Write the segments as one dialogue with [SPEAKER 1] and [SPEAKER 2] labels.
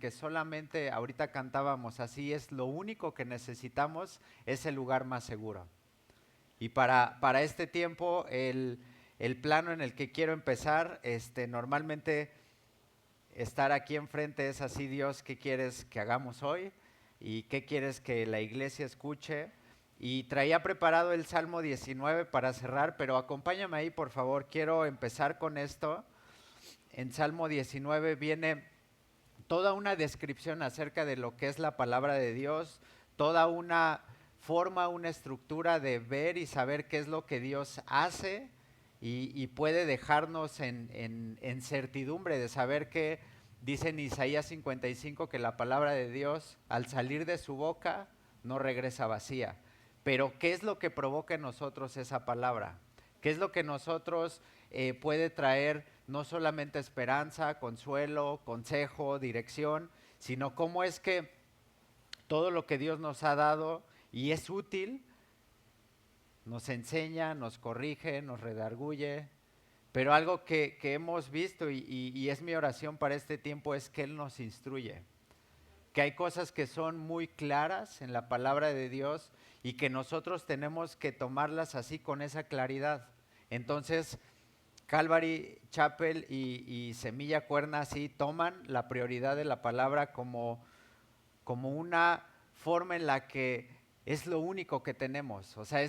[SPEAKER 1] que solamente ahorita cantábamos así, es lo único que necesitamos, es el lugar más seguro. Y para este tiempo, el plano en el que quiero empezar, normalmente estar aquí enfrente es así: Dios, ¿qué quieres que hagamos hoy? ¿Y qué quieres que la iglesia escuche? Y traía preparado el Salmo 19 para cerrar, pero acompáñame ahí, por favor. Quiero empezar con esto. En Salmo 19 viene toda una descripción acerca de lo que es la palabra de Dios, toda una forma, una estructura de ver y saber qué es lo que Dios hace, y puede dejarnos en certidumbre de saber que dice en Isaías 55 que la palabra de Dios al salir de su boca no regresa vacía. Pero ¿qué es lo que provoca en nosotros esa palabra? ¿Qué es lo que nosotros puede traer no solamente esperanza, consuelo, consejo, dirección, sino cómo es que todo lo que Dios nos ha dado y es útil, nos enseña, nos corrige, nos redarguye? Pero algo que hemos visto y es mi oración para este tiempo es que Él nos instruye, que hay cosas que son muy claras en la palabra de Dios y que nosotros tenemos que tomarlas así con esa claridad. Entonces, Calvary Chapel y Semilla Cuerna sí toman la prioridad de la palabra como una forma en la que es lo único que tenemos. O sea,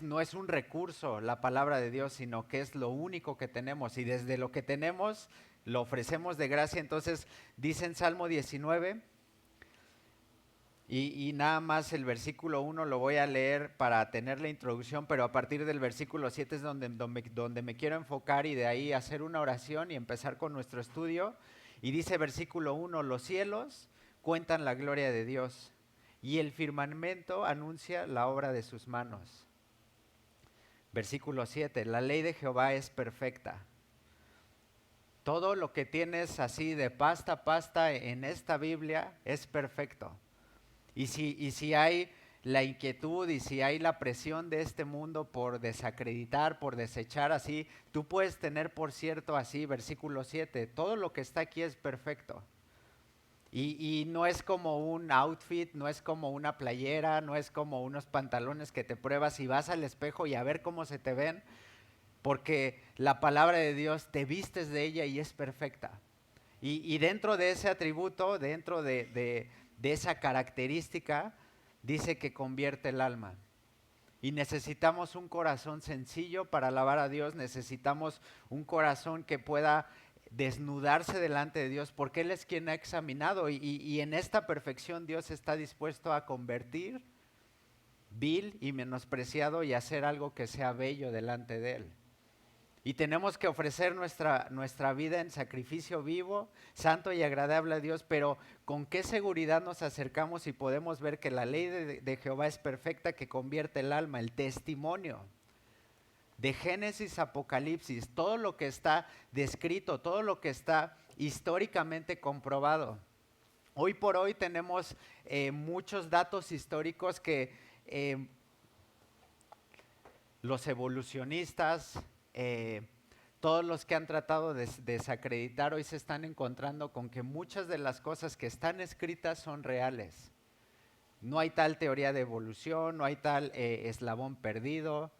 [SPEAKER 1] no es un recurso la palabra de Dios, sino que es lo único que tenemos. Y desde lo que tenemos, lo ofrecemos de gracia. Entonces, dice en Salmo 19, y nada más el versículo 1 lo voy a leer para tener la introducción, pero a partir del versículo 7 es donde me quiero enfocar, y de ahí hacer una oración y empezar con nuestro estudio. Y dice versículo 1: los cielos cuentan la gloria de Dios, y el firmamento anuncia la obra de sus manos. Versículo 7: la ley de Jehová es perfecta. Todo lo que tienes así de pasta a pasta en esta Biblia es perfecto. Y si hay la inquietud y si hay la presión de este mundo por desacreditar, por desechar así, tú puedes tener por cierto así, versículo 7, todo lo que está aquí es perfecto. Y no es como un outfit, no es como una playera, no es como unos pantalones que te pruebas y vas al espejo y a ver cómo se te ven, porque la palabra de Dios te vistes de ella y es perfecta. Y dentro de ese atributo, dentro de esa característica, dice que convierte el alma. Y necesitamos un corazón sencillo para alabar a Dios, necesitamos un corazón que pueda desnudarse delante de Dios, porque Él es quien ha examinado, y en esta perfección Dios está dispuesto a convertir vil y menospreciado y hacer algo que sea bello delante de Él. Y tenemos que ofrecer nuestra vida en sacrificio vivo, santo y agradable a Dios, pero ¿con qué seguridad nos acercamos y podemos ver que la ley de Jehová es perfecta, que convierte el alma? El testimonio de Génesis, Apocalipsis, todo lo que está descrito, todo lo que está históricamente comprobado. Hoy por hoy tenemos muchos datos históricos que los evolucionistas, todos los que han tratado de desacreditar, hoy se están encontrando con que muchas de las cosas que están escritas son reales. No hay tal teoría de evolución, no hay tal eslabón perdido.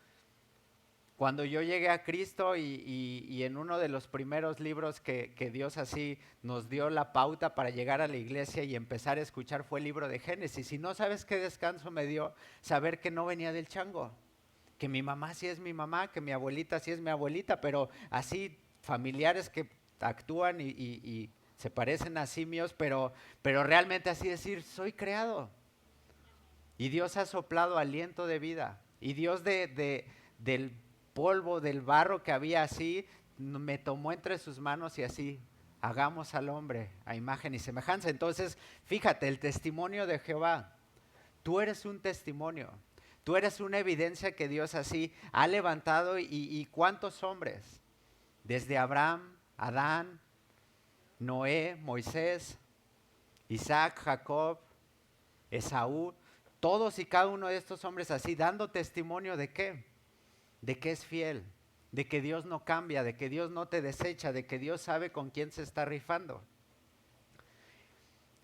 [SPEAKER 1] Cuando yo llegué a Cristo y en uno de los primeros libros que Dios así nos dio la pauta para llegar a la iglesia y empezar a escuchar fue el libro de Génesis. Y no sabes qué descanso me dio saber que no venía del chango, que mi mamá sí es mi mamá, que mi abuelita sí es mi abuelita, pero así familiares que actúan y se parecen a simios, pero realmente así decir, soy creado. Y Dios ha soplado aliento de vida. Y Dios del polvo, del barro que había así, me tomó entre sus manos y así, hagamos al hombre a imagen y semejanza. Entonces, fíjate, el testimonio de Jehová. Tú eres un testimonio. Tú eres una evidencia que Dios así ha levantado, y cuántos hombres, desde Abraham, Adán, Noé, Moisés, Isaac, Jacob, Esaú, todos y cada uno de estos hombres así dando testimonio de qué, de que es fiel, de que Dios no cambia, de que Dios no te desecha, de que Dios sabe con quién se está rifando.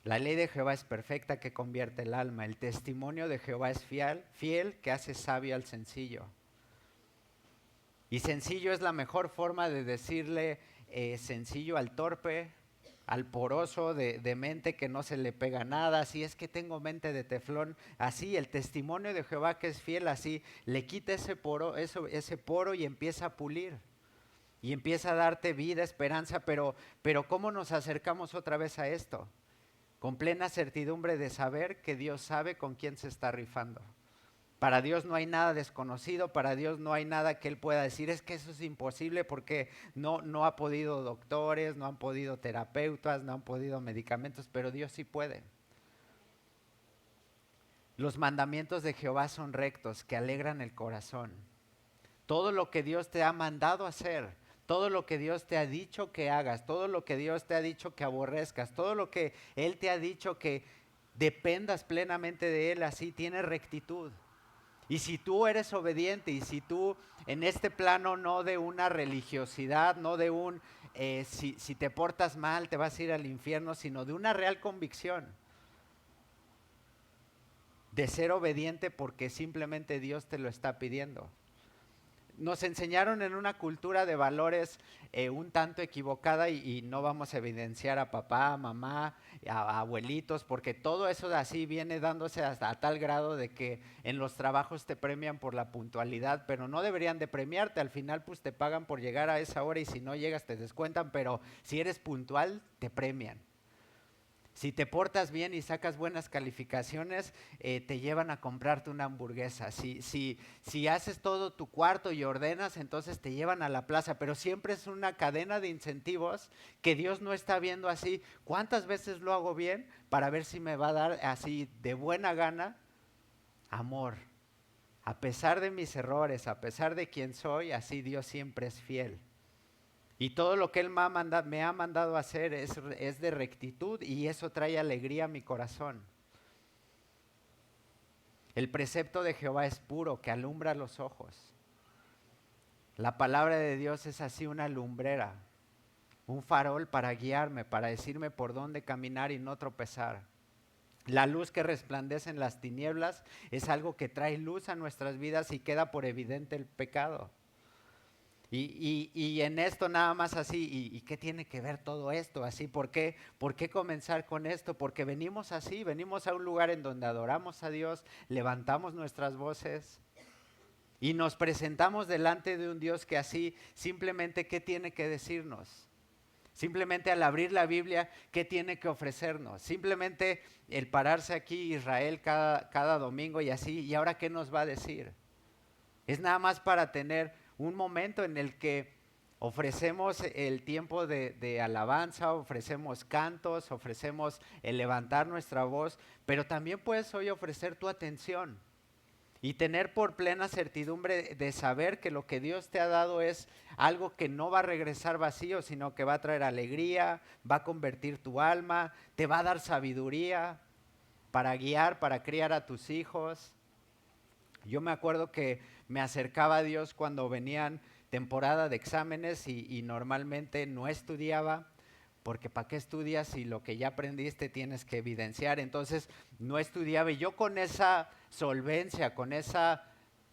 [SPEAKER 1] La ley de Jehová es perfecta que convierte el alma. El testimonio de Jehová es fiel que hace sabio al sencillo. Y sencillo es la mejor forma de decirle sencillo al torpe, al poroso de mente que no se le pega nada. Así es que tengo mente de teflón. Así el testimonio de Jehová que es fiel, así le quita ese poro y empieza a pulir. Y empieza a darte vida, esperanza, pero ¿cómo nos acercamos otra vez a esto? Con plena certidumbre de saber que Dios sabe con quién se está rifando. Para Dios no hay nada desconocido, para Dios no hay nada que Él pueda decir, es que eso es imposible porque no ha podido doctores, no han podido terapeutas, no han podido medicamentos, pero Dios sí puede. Los mandamientos de Jehová son rectos, que alegran el corazón. Todo lo que Dios te ha mandado hacer, todo lo que Dios te ha dicho que hagas, todo lo que Dios te ha dicho que aborrezcas, todo lo que Él te ha dicho que dependas plenamente de Él, así tiene rectitud. Y si tú eres obediente y si tú en este plano no de una religiosidad, no de si te portas mal te vas a ir al infierno, sino de una real convicción de ser obediente porque simplemente Dios te lo está pidiendo. Nos enseñaron en una cultura de valores un tanto equivocada y no vamos a evidenciar a papá, a mamá, a abuelitos, porque todo eso de así viene dándose hasta a tal grado de que en los trabajos te premian por la puntualidad, pero no deberían de premiarte, al final pues te pagan por llegar a esa hora y si no llegas te descuentan, pero si eres puntual te premian. Si te portas bien y sacas buenas calificaciones, te llevan a comprarte una hamburguesa. Si haces todo tu cuarto y ordenas, entonces te llevan a la plaza. Pero siempre es una cadena de incentivos que Dios no está viendo así. ¿Cuántas veces lo hago bien para ver si me va a dar así de buena gana amor? A pesar de mis errores, a pesar de quién soy, así Dios siempre es fiel. Y todo lo que Él me ha mandado a hacer es de rectitud y eso trae alegría a mi corazón. El precepto de Jehová es puro, que alumbra los ojos. La palabra de Dios es así una lumbrera, un farol para guiarme, para decirme por dónde caminar y no tropezar. La luz que resplandece en las tinieblas es algo que trae luz a nuestras vidas y queda por evidente el pecado. Y en esto nada más así, ¿y qué tiene que ver todo esto? Así, ¿por qué comenzar con esto? Porque venimos así, venimos a un lugar en donde adoramos a Dios, levantamos nuestras voces y nos presentamos delante de un Dios que así simplemente, ¿qué tiene que decirnos? Simplemente al abrir la Biblia, ¿qué tiene que ofrecernos? Simplemente el pararse aquí Israel cada domingo y así, ¿y ahora qué nos va a decir? Es nada más para tener un momento en el que ofrecemos el tiempo de alabanza, ofrecemos cantos, ofrecemos el levantar nuestra voz, pero también puedes hoy ofrecer tu atención y tener por plena certidumbre de saber que lo que Dios te ha dado es algo que no va a regresar vacío, sino que va a traer alegría, va a convertir tu alma, te va a dar sabiduría para guiar, para criar a tus hijos. Yo me acuerdo que me acercaba a Dios cuando venían temporada de exámenes y normalmente no estudiaba, porque ¿para qué estudias si lo que ya aprendiste tienes que evidenciar? Entonces no estudiaba y yo con esa solvencia, con esa,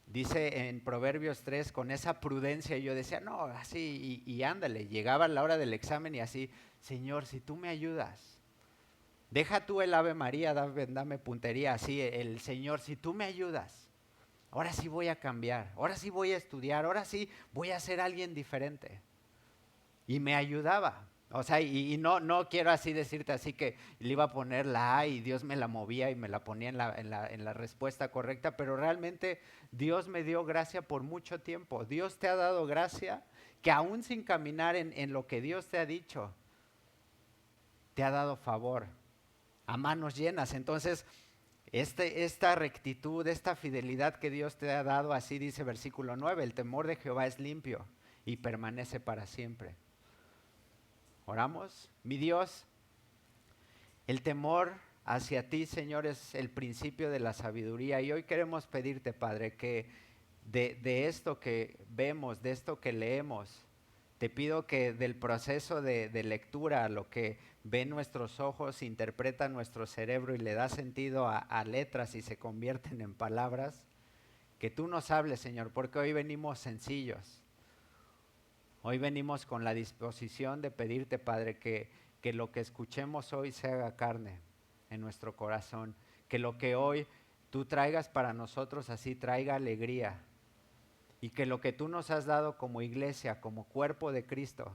[SPEAKER 1] dice en Proverbios 3, con esa prudencia, yo decía, no, así y ándale, llegaba la hora del examen y así, Señor, si tú me ayudas. Deja tú el Ave María, dame puntería, así el Señor, si tú me ayudas. Ahora sí voy a cambiar, ahora sí voy a estudiar, ahora sí voy a ser alguien diferente. Y me ayudaba. O sea, y no quiero así decirte así que le iba a poner la A y Dios me la movía y me la ponía en la respuesta correcta, pero realmente Dios me dio gracia por mucho tiempo. Dios te ha dado gracia que aún sin caminar en lo que Dios te ha dicho, te ha dado favor a manos llenas. Entonces, esta rectitud, esta fidelidad que Dios te ha dado, así dice versículo 9, el temor de Jehová es limpio y permanece para siempre. Oramos. Mi Dios, el temor hacia ti, Señor, es el principio de la sabiduría y hoy queremos pedirte, Padre, que de esto que vemos, de esto que leemos, Te pido que del proceso de lectura, lo que ven nuestros ojos, interpreta nuestro cerebro y le da sentido a letras y se convierten en palabras, que tú nos hables, Señor, porque hoy venimos sencillos. Hoy venimos con la disposición de pedirte, Padre, que lo que escuchemos hoy se haga carne en nuestro corazón, que lo que hoy tú traigas para nosotros así traiga alegría, y que lo que tú nos has dado como iglesia, como cuerpo de Cristo,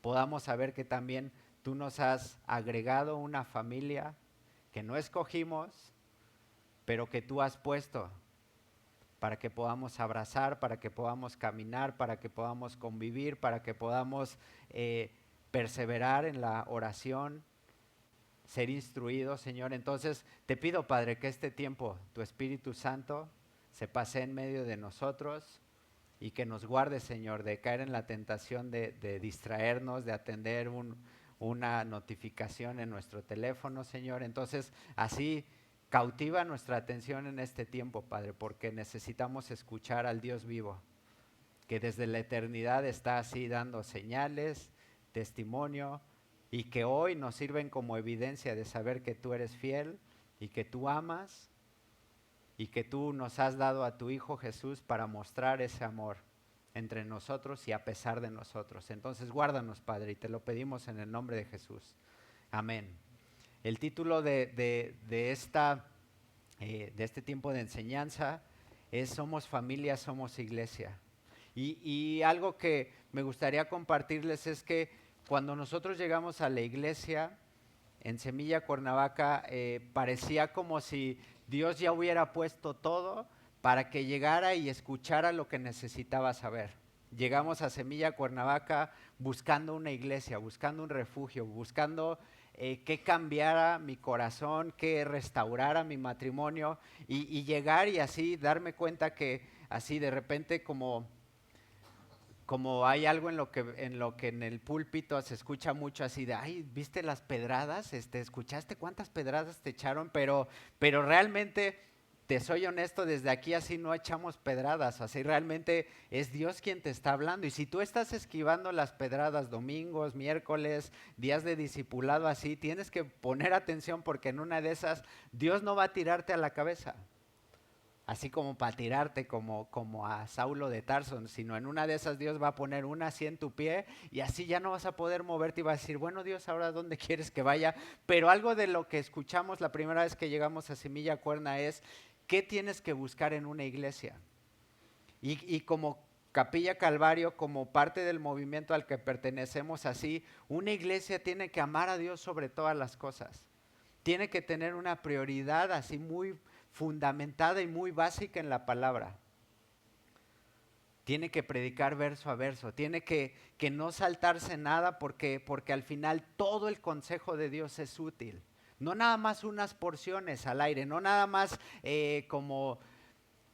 [SPEAKER 1] podamos saber que también tú nos has agregado una familia que no escogimos, pero que tú has puesto para que podamos abrazar, para que podamos caminar, para que podamos convivir, para que podamos perseverar en la oración, ser instruidos, Señor. Entonces te pido, Padre, que este tiempo tu Espíritu Santo se pase en medio de nosotros y que nos guarde, Señor, de caer en la tentación de distraernos, de atender una notificación en nuestro teléfono, Señor. Entonces, así cautiva nuestra atención en este tiempo, Padre, porque necesitamos escuchar al Dios vivo, que desde la eternidad está así dando señales, testimonio, y que hoy nos sirven como evidencia de saber que tú eres fiel y que tú amas y que tú nos has dado a tu Hijo Jesús para mostrar ese amor entre nosotros y a pesar de nosotros. Entonces guárdanos, Padre, y te lo pedimos en el nombre de Jesús. Amén. El título de este tiempo de enseñanza es Somos familia, somos iglesia. Y algo que me gustaría compartirles es que cuando nosotros llegamos a la iglesia en Semilla Cuernavaca, parecía como si Dios ya hubiera puesto todo para que llegara y escuchara lo que necesitaba saber. Llegamos a Semilla Cuernavaca buscando una iglesia, buscando un refugio, buscando que cambiara mi corazón, que restaurara mi matrimonio y llegar y así darme cuenta que así de repente como hay algo en lo que en el púlpito se escucha mucho así de, ay, ¿viste las pedradas? ¿Escuchaste cuántas pedradas te echaron? Pero realmente, te soy honesto, desde aquí así no echamos pedradas, así realmente es Dios quien te está hablando. Y si tú estás esquivando las pedradas domingos, miércoles, días de discipulado así, tienes que poner atención porque en una de esas Dios no va a tirarte a la cabeza. Así como para tirarte como a Saulo de Tarso, sino en una de esas Dios va a poner una así en tu pie y así ya no vas a poder moverte y vas a decir, bueno Dios, ¿ahora dónde quieres que vaya? Pero algo de lo que escuchamos la primera vez que llegamos a Semilla Cuerna es, ¿qué tienes que buscar en una iglesia? Y como Capilla Calvario, como parte del movimiento al que pertenecemos así, una iglesia tiene que amar a Dios sobre todas las cosas. Tiene que tener una prioridad así muy fundamentada y muy básica en la palabra. Tiene que predicar verso a verso, tiene que no saltarse nada porque al final todo el consejo de Dios es útil. No nada más unas porciones al aire, no nada más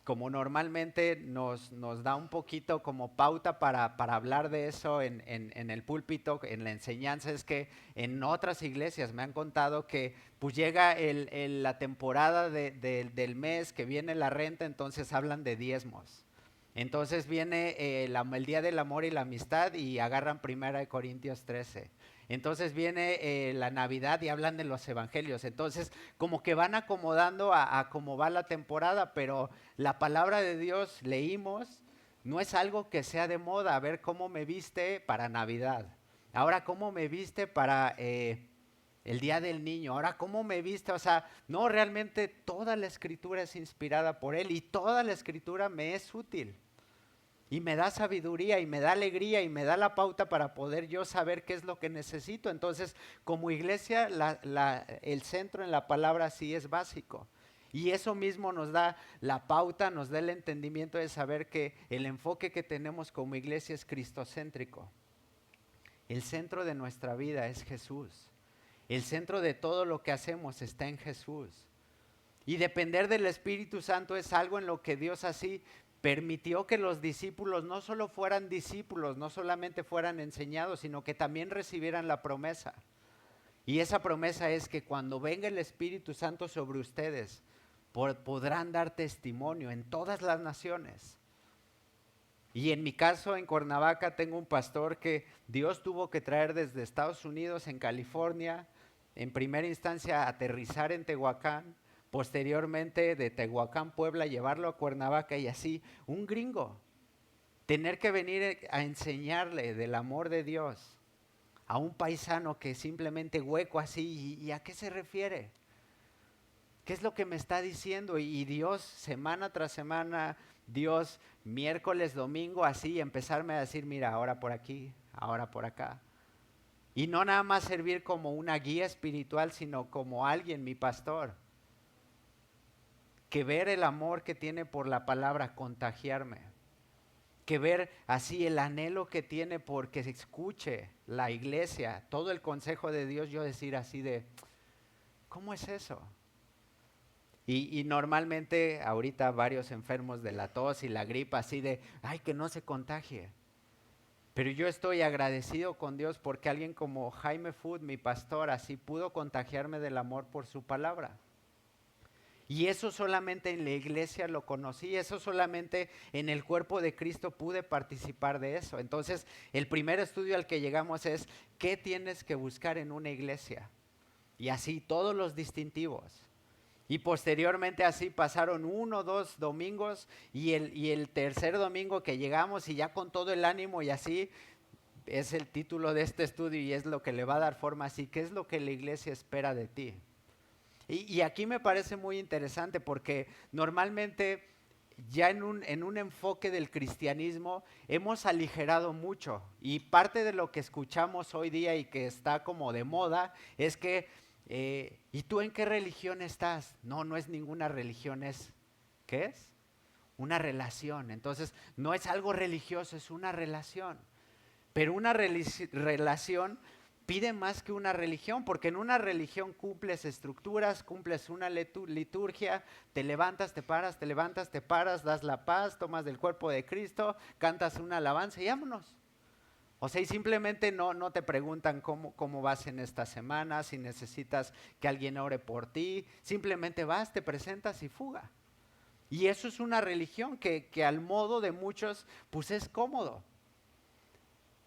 [SPEAKER 1] como normalmente nos da un poquito como pauta para hablar de eso en el púlpito, en la enseñanza, es que en otras iglesias me han contado que pues llega la temporada del mes, que viene la renta, entonces hablan de diezmos. Entonces viene el Día del Amor y la Amistad y agarran 1 Corintios 13. Entonces viene la Navidad y hablan de los evangelios. Entonces como que van acomodando a cómo va la temporada, pero la palabra de Dios leímos, no es algo que sea de moda. A ver cómo me viste para Navidad. Ahora cómo me viste para el Día del Niño. Ahora cómo me viste. O sea, no, realmente toda la escritura es inspirada por Él y toda la escritura me es útil. Y me da sabiduría y me da alegría y me da la pauta para poder yo saber qué es lo que necesito. Entonces, como iglesia, el centro en la palabra sí es básico. Y eso mismo nos da la pauta, nos da el entendimiento de saber que el enfoque que tenemos como iglesia es cristocéntrico. El centro de nuestra vida es Jesús. El centro de todo lo que hacemos está en Jesús. Y depender del Espíritu Santo es algo en lo que Dios así permitió que los discípulos no solo fueran discípulos, no solamente fueran enseñados, sino que también recibieran la promesa. Y esa promesa es que cuando venga el Espíritu Santo sobre ustedes, podrán dar testimonio en todas las naciones. Y en mi caso, en Cuernavaca, tengo un pastor que Dios tuvo que traer desde Estados Unidos, en California, en primera instancia aterrizar en Tehuacán, posteriormente de Tehuacán, Puebla, llevarlo a Cuernavaca y así, un gringo, tener que venir a enseñarle del amor de Dios a un paisano que simplemente hueco así, ¿y a qué se refiere? ¿Qué es lo que me está diciendo? Y Dios, semana tras semana, Dios, miércoles, domingo, así, empezarme a decir, mira, ahora por aquí, ahora por acá. Y no nada más servir como una guía espiritual, sino como alguien, mi pastor. Que ver el amor que tiene por la palabra, contagiarme. Que ver así el anhelo que tiene porque se escuche la iglesia, todo el consejo de Dios, yo decir así de, ¿cómo es eso? Y normalmente ahorita varios enfermos de la tos y la gripa así de, ay, que no se contagie. Pero yo estoy agradecido con Dios porque alguien como Jaime Food, mi pastor, así pudo contagiarme del amor por su palabra. Y eso solamente en la iglesia lo conocí, eso solamente en el cuerpo de Cristo pude participar de eso. Entonces, el primer estudio al que llegamos es, ¿qué tienes que buscar en una iglesia? Y así todos los distintivos. Y posteriormente así pasaron 1 o 2 domingos y el tercer domingo que llegamos y ya con todo el ánimo y así es el título de este estudio y es lo que le va a dar forma así. ¿Qué es lo que la iglesia espera de ti? Y aquí me parece muy interesante porque normalmente ya en un enfoque del cristianismo hemos aligerado mucho y parte de lo que escuchamos hoy día y que está como de moda es que, ¿y tú en qué religión estás? No, no es ninguna religión, ¿qué es? Una relación. Entonces, no es algo religioso, es una relación. Pero una relación pide más que una religión, porque en una religión cumples estructuras, cumples una liturgia, te levantas, te paras, te levantas, te paras, das la paz, tomas del cuerpo de Cristo, cantas una alabanza y vámonos. O sea, y simplemente no te preguntan cómo vas en esta semana, si necesitas que alguien ore por ti, simplemente vas, te presentas y fuga. Y eso es una religión que al modo de muchos, pues es cómodo.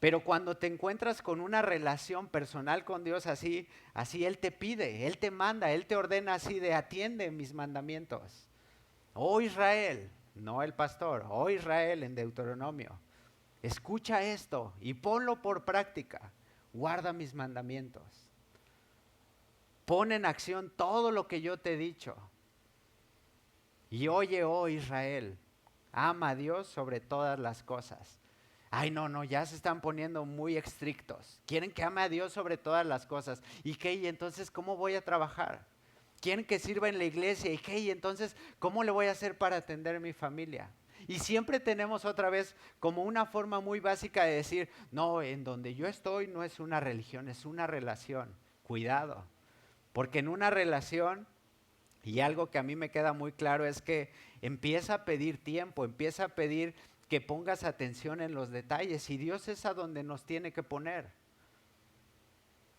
[SPEAKER 1] Pero cuando te encuentras con una relación personal con Dios así, así Él te pide, Él te manda, Él te ordena así de atiende mis mandamientos. Oh Israel, no el pastor, oh Israel en Deuteronomio, escucha esto y ponlo por práctica, guarda mis mandamientos. Pon en acción todo lo que yo te he dicho. Y oye, oh Israel, ama a Dios sobre todas las cosas. Ay, no, ya se están poniendo muy estrictos. Quieren que ame a Dios sobre todas las cosas. ¿Y qué? ¿Y entonces cómo voy a trabajar? Quieren que sirva en la iglesia. ¿Y qué? ¿Y entonces cómo le voy a hacer para atender a mi familia? Y siempre tenemos otra vez como una forma muy básica de decir, no, en donde yo estoy no es una religión, es una relación. Cuidado, porque en una relación, y algo que a mí me queda muy claro es que empieza a pedir tiempo, empieza a pedir que pongas atención en los detalles y Dios es a donde nos tiene que poner.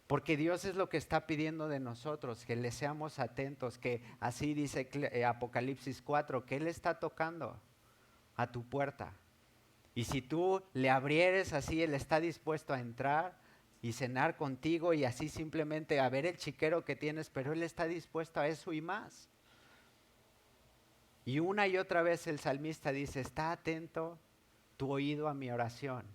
[SPEAKER 1] Porque Dios es lo que está pidiendo de nosotros, que le seamos atentos, que así dice Apocalipsis 4, que Él está tocando a tu puerta. Y si tú le abrieres así, Él está dispuesto a entrar y cenar contigo y así simplemente a ver el chiquero que tienes, pero Él está dispuesto a eso y más. Y una y otra vez el salmista dice, está atento tu oído a mi oración.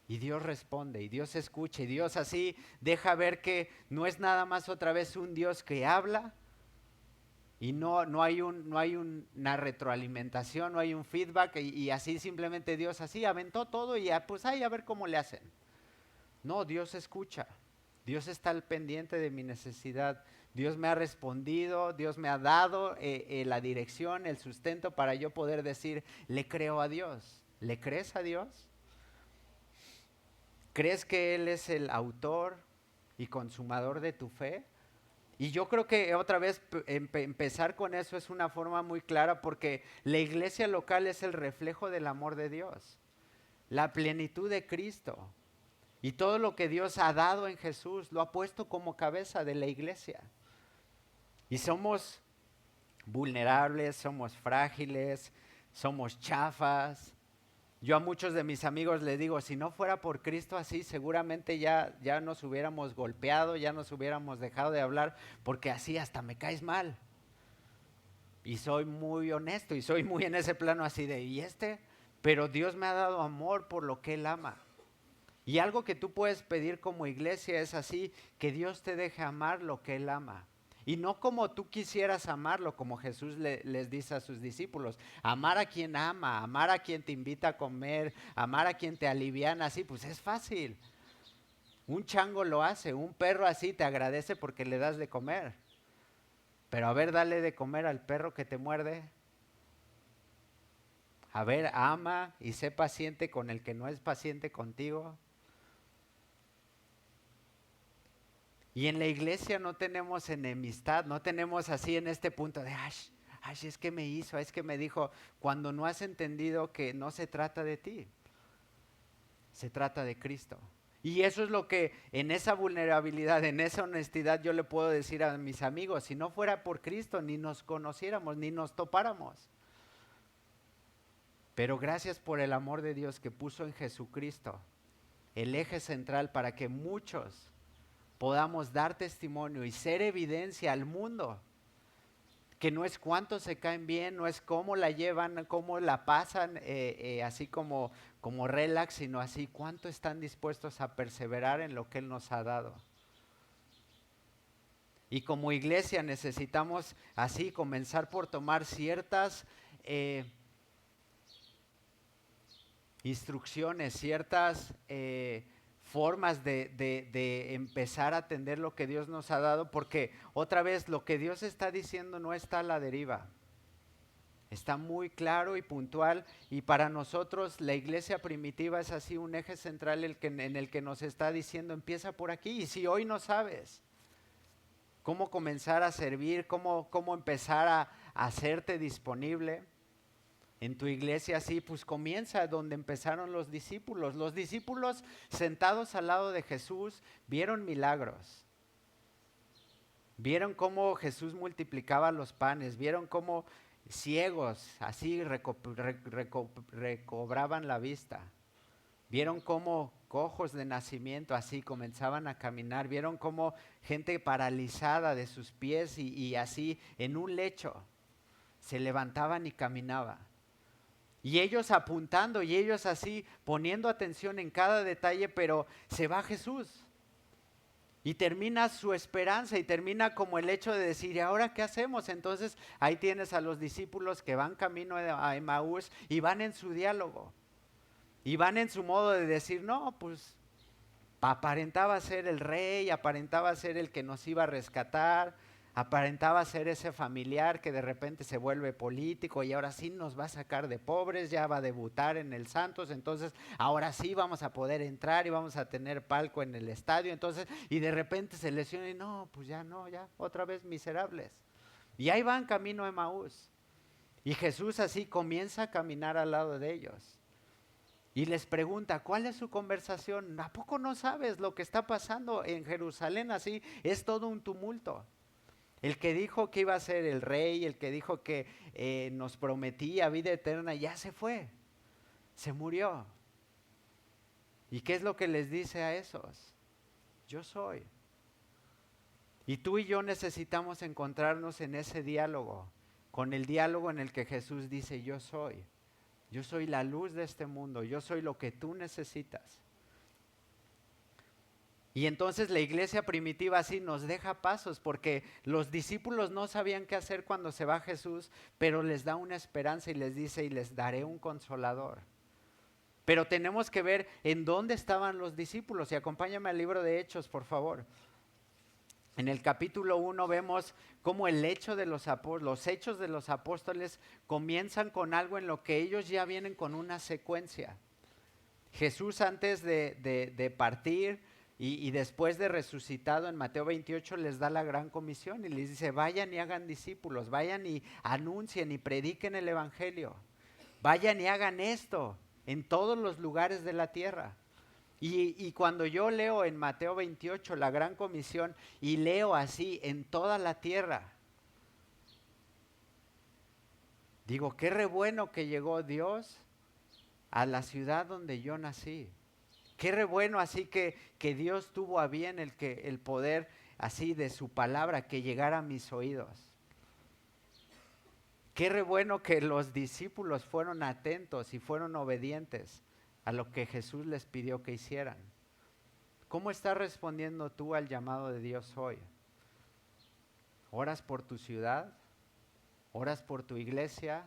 [SPEAKER 1] Y Dios responde, y Dios escucha, y Dios así deja ver que no es nada más otra vez un Dios que habla, y no hay una retroalimentación, no hay un feedback, y así simplemente Dios así aventó todo y pues ahí a ver cómo le hacen. No, Dios escucha, Dios está al pendiente de mi necesidad, Dios me ha respondido, Dios me ha dado la dirección, el sustento para yo poder decir, le creo a Dios. ¿Le crees a Dios? ¿Crees que Él es el autor y consumador de tu fe? Y yo creo que otra vez empezar con eso es una forma muy clara porque la iglesia local es el reflejo del amor de Dios, la plenitud de Cristo y todo lo que Dios ha dado en Jesús lo ha puesto como cabeza de la iglesia. Y somos vulnerables, somos frágiles, somos chafas, Yo a muchos de mis amigos les digo, si no fuera por Cristo así, seguramente ya nos hubiéramos golpeado, ya nos hubiéramos dejado de hablar, porque así hasta me caes mal. Y soy muy honesto y soy muy en ese plano así de, ¿y este? Pero Dios me ha dado amor por lo que Él ama. Y algo que tú puedes pedir como iglesia es así, que Dios te deje amar lo que Él ama. Y no como tú quisieras amarlo, como Jesús les dice a sus discípulos. Amar a quien ama, amar a quien te invita a comer, amar a quien te aliviana, así, pues es fácil. Un chango lo hace, un perro así te agradece porque le das de comer. Pero a ver, dale de comer al perro que te muerde. A ver, ama y sé paciente con el que no es paciente contigo. Y en la iglesia no tenemos enemistad, no tenemos así en este punto de, ay, es que me hizo, es que me dijo, cuando no has entendido que no se trata de ti, se trata de Cristo. Y eso es lo que en esa vulnerabilidad, en esa honestidad yo le puedo decir a mis amigos, si no fuera por Cristo ni nos conociéramos, ni nos topáramos. Pero gracias por el amor de Dios que puso en Jesucristo el eje central para que muchos podamos dar testimonio y ser evidencia al mundo, que no es cuánto se caen bien, no es cómo la llevan, cómo la pasan, así como relax, sino así cuánto están dispuestos a perseverar en lo que Él nos ha dado. Y como iglesia necesitamos así comenzar por tomar ciertas instrucciones, ciertas formas de empezar a atender lo que Dios nos ha dado, porque otra vez lo que Dios está diciendo no está a la deriva. Está muy claro y puntual, y para nosotros la iglesia primitiva es así un eje central en el que nos está diciendo empieza por aquí. Y si hoy no sabes cómo comenzar a servir, cómo empezar a hacerte disponible en tu iglesia, así pues comienza donde empezaron los discípulos. Los discípulos sentados al lado de Jesús vieron milagros. Vieron cómo Jesús multiplicaba los panes, vieron cómo ciegos así recobraban la vista. Vieron cómo cojos de nacimiento así comenzaban a caminar. Vieron cómo gente paralizada de sus pies y así en un lecho se levantaban y caminaban. Y ellos apuntando y ellos así poniendo atención en cada detalle, pero se va Jesús. Y termina su esperanza y termina como el hecho de decir, ¿y ahora qué hacemos? Entonces ahí tienes a los discípulos que van camino a Emaús y van en su diálogo. Y van en su modo de decir, no, pues aparentaba ser el rey, aparentaba ser el que nos iba a rescatar, aparentaba ser ese familiar que de repente se vuelve político y ahora sí nos va a sacar de pobres, ya va a debutar en el Santos, entonces ahora sí vamos a poder entrar y vamos a tener palco en el estadio, entonces, y de repente se lesiona y no, pues ya no, ya otra vez miserables. Y ahí van camino a Emaús. Y Jesús así comienza a caminar al lado de ellos. Y les pregunta, ¿cuál es su conversación? ¿A poco no sabes lo que está pasando en Jerusalén? Así es todo un tumulto. El que dijo que iba a ser el rey, el que dijo que nos prometía vida eterna, ya se fue, se murió. ¿Y qué es lo que les dice a esos? Yo soy. Y tú y yo necesitamos encontrarnos en ese diálogo, con el diálogo en el que Jesús dice, yo soy. Yo soy la luz de este mundo, yo soy lo que tú necesitas. Y entonces la iglesia primitiva así nos deja pasos porque los discípulos no sabían qué hacer cuando se va Jesús, pero les da una esperanza y les dice, y les daré un consolador. Pero tenemos que ver en dónde estaban los discípulos. Y acompáñame al libro de Hechos, por favor. En el capítulo 1 vemos cómo los hechos de los apóstoles comienzan con algo en lo que ellos ya vienen con una secuencia. Jesús antes de partir y después de resucitado en Mateo 28 les da la gran comisión y les dice, vayan y hagan discípulos, vayan y anuncien y prediquen el evangelio, vayan y hagan esto en todos los lugares de la tierra. Y cuando yo leo en Mateo 28 la gran comisión y leo así en toda la tierra, digo, qué re bueno que llegó Dios a la ciudad donde yo nací. Qué re bueno así que Dios tuvo a bien el poder así de su palabra que llegara a mis oídos. Qué re bueno que los discípulos fueron atentos y fueron obedientes a lo que Jesús les pidió que hicieran. ¿Cómo estás respondiendo tú al llamado de Dios hoy? ¿Oras por tu ciudad? ¿Oras por tu iglesia?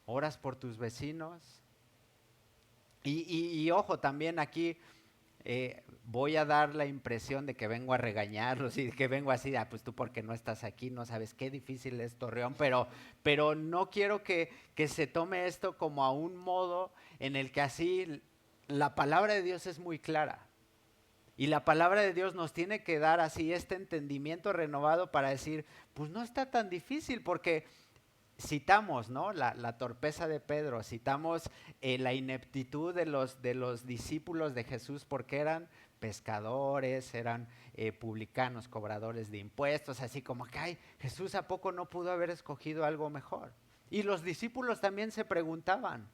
[SPEAKER 1] ¿Oras por tus vecinos? Y ojo, también aquí voy a dar la impresión de que vengo a regañarlos y que vengo así, pues tú porque no estás aquí, no sabes qué difícil es Torreón, pero no quiero que se tome esto como a un modo en el que así la palabra de Dios es muy clara. Y la palabra de Dios nos tiene que dar así este entendimiento renovado para decir, pues no está tan difícil porque citamos, ¿no? La torpeza de Pedro, citamos la ineptitud de los discípulos de Jesús porque eran pescadores, eran publicanos, cobradores de impuestos, así como que, ay, Jesús ¿a poco no pudo haber escogido algo mejor? Y los discípulos también se preguntaban,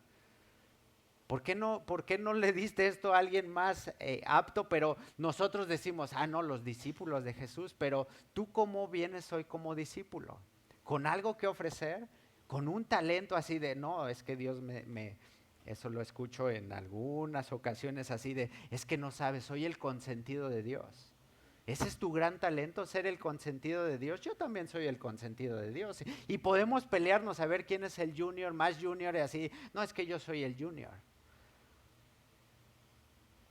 [SPEAKER 1] por qué no le diste esto a alguien más apto? Pero nosotros decimos, no, los discípulos de Jesús, pero tú ¿cómo vienes hoy como discípulo? ¿Con algo que ofrecer? ¿Con un talento así de, no, es que Dios eso lo escucho en algunas ocasiones así de, es que no sabes, soy el consentido de Dios. ¿Ese es tu gran talento, ser el consentido de Dios? Yo también soy el consentido de Dios. Y podemos pelearnos a ver quién es el junior, más junior y así. No, es que yo soy el junior.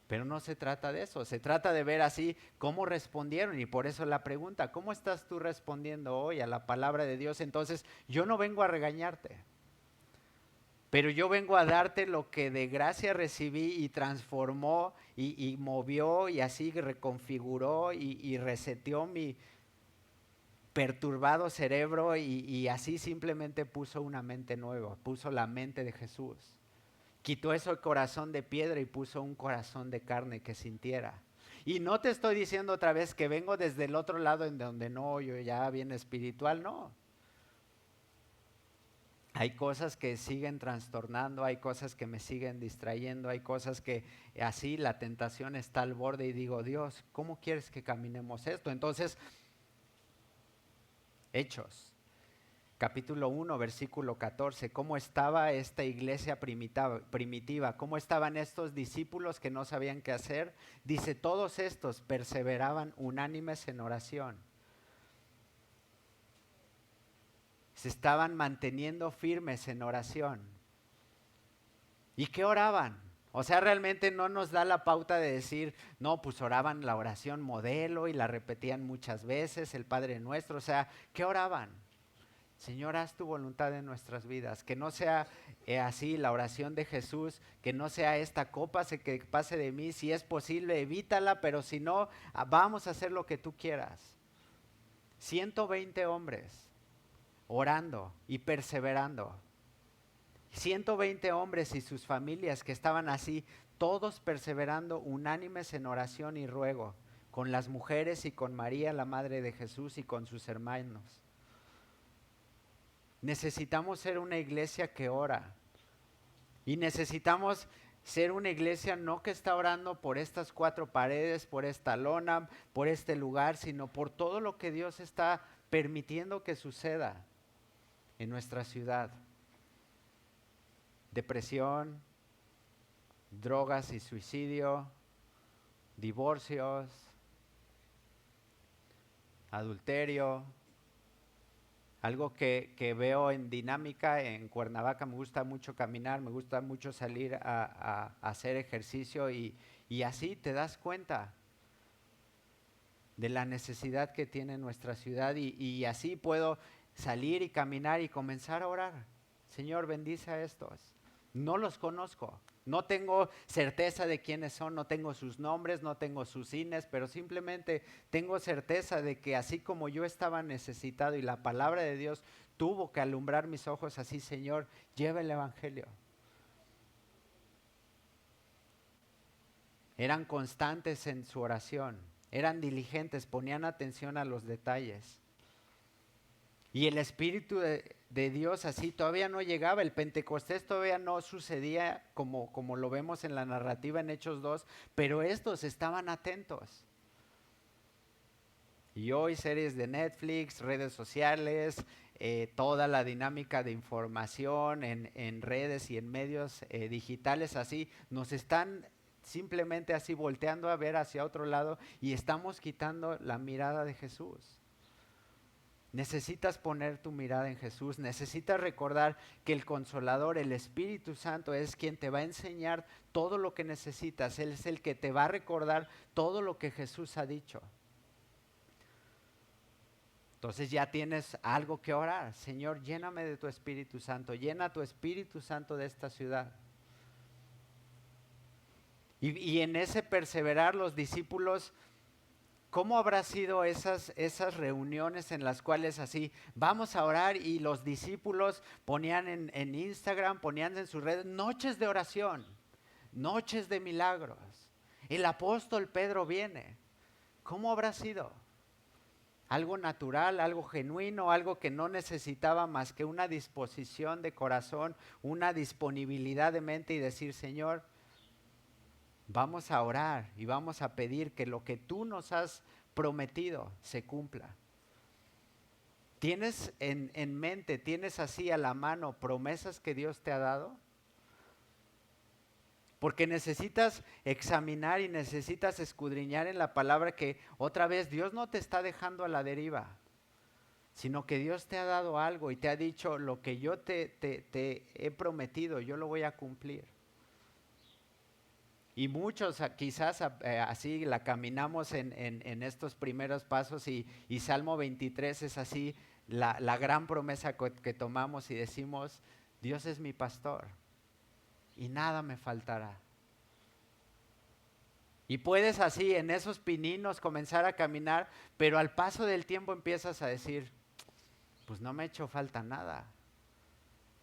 [SPEAKER 1] Pero no se trata de eso, se trata de ver así cómo respondieron y por eso la pregunta, ¿cómo estás tú respondiendo hoy a la palabra de Dios? Entonces, yo no vengo a regañarte, pero yo vengo a darte lo que de gracia recibí y transformó y movió y así reconfiguró y reseteó mi perturbado cerebro y así simplemente puso una mente nueva, puso la mente de Jesús. Quitó ese corazón de piedra y puso un corazón de carne que sintiera. Y no te estoy diciendo otra vez que vengo desde el otro lado en donde no, yo ya bien espiritual, no. Hay cosas que siguen trastornando, hay cosas que me siguen distrayendo, hay cosas que así la tentación está al borde y digo, Dios, ¿cómo quieres que caminemos esto? Entonces, Hechos. Capítulo 1, versículo 14, cómo estaba esta iglesia primitiva, cómo estaban estos discípulos que no sabían qué hacer. Dice, todos estos perseveraban unánimes en oración. Se estaban manteniendo firmes en oración. ¿Y qué oraban? O sea, realmente no nos da la pauta de decir, no, pues oraban la oración modelo y la repetían muchas veces, el Padre Nuestro. O sea, ¿qué oraban? Señor, haz tu voluntad en nuestras vidas, que no sea así la oración de Jesús, que no sea esta copa que pase de mí, si es posible evítala, pero si no, vamos a hacer lo que tú quieras. 120 hombres orando y perseverando. 120 hombres y sus familias que estaban así, todos perseverando unánimes en oración y ruego, con las mujeres y con María, la madre de Jesús, y con sus hermanos. Necesitamos ser una iglesia que ora. Y necesitamos ser una iglesia no que está orando por estas 4 paredes, por esta lona, por este lugar, sino por todo lo que Dios está permitiendo que suceda en nuestra ciudad. Depresión, drogas y suicidio, divorcios, adulterio. Algo que veo en dinámica en Cuernavaca, me gusta mucho caminar, me gusta mucho salir a hacer ejercicio y así te das cuenta de la necesidad que tiene nuestra ciudad y así puedo salir y caminar y comenzar a orar. Señor, bendice a estos. No los conozco, no tengo certeza de quiénes son, no tengo sus nombres, no tengo sus INES, pero simplemente tengo certeza de que así como yo estaba necesitado y la palabra de Dios tuvo que alumbrar mis ojos, así, Señor, lleva el evangelio. Eran constantes en su oración, eran diligentes, ponían atención a los detalles. Y el Espíritu de Dios así todavía no llegaba, el Pentecostés todavía no sucedía como lo vemos en la narrativa en Hechos 2, pero estos estaban atentos. Y hoy series de Netflix, redes sociales, toda la dinámica de información en redes y en medios digitales así, nos están simplemente así volteando a ver hacia otro lado y estamos quitando la mirada de Jesús. Necesitas poner tu mirada en Jesús, necesitas recordar que el Consolador, el Espíritu Santo, es quien te va a enseñar todo lo que necesitas. Él es el que te va a recordar todo lo que Jesús ha dicho. Entonces ya tienes algo que orar. Señor, lléname de tu Espíritu Santo, llena tu Espíritu Santo de esta ciudad. Y en ese perseverar los discípulos, ¿cómo habrá sido esas reuniones en las cuales así, vamos a orar y los discípulos ponían en Instagram, ponían en sus redes, noches de oración, noches de milagros? El apóstol Pedro viene. ¿Cómo habrá sido? Algo natural, algo genuino, algo que no necesitaba más que una disposición de corazón, una disponibilidad de mente y decir, Señor, vamos a orar y vamos a pedir que lo que tú nos has prometido se cumpla. ¿Tienes en mente, tienes así a la mano promesas que Dios te ha dado? Porque necesitas examinar y necesitas escudriñar en la palabra que otra vez Dios no te está dejando a la deriva, sino que Dios te ha dado algo y te ha dicho lo que yo te he prometido, yo lo voy a cumplir. Y muchos quizás así la caminamos en estos primeros pasos y Salmo 23 es así la gran promesa que tomamos y decimos, Dios es mi pastor y nada me faltará. Y puedes así en esos pininos comenzar a caminar, pero al paso del tiempo empiezas a decir, pues no me ha hecho falta nada.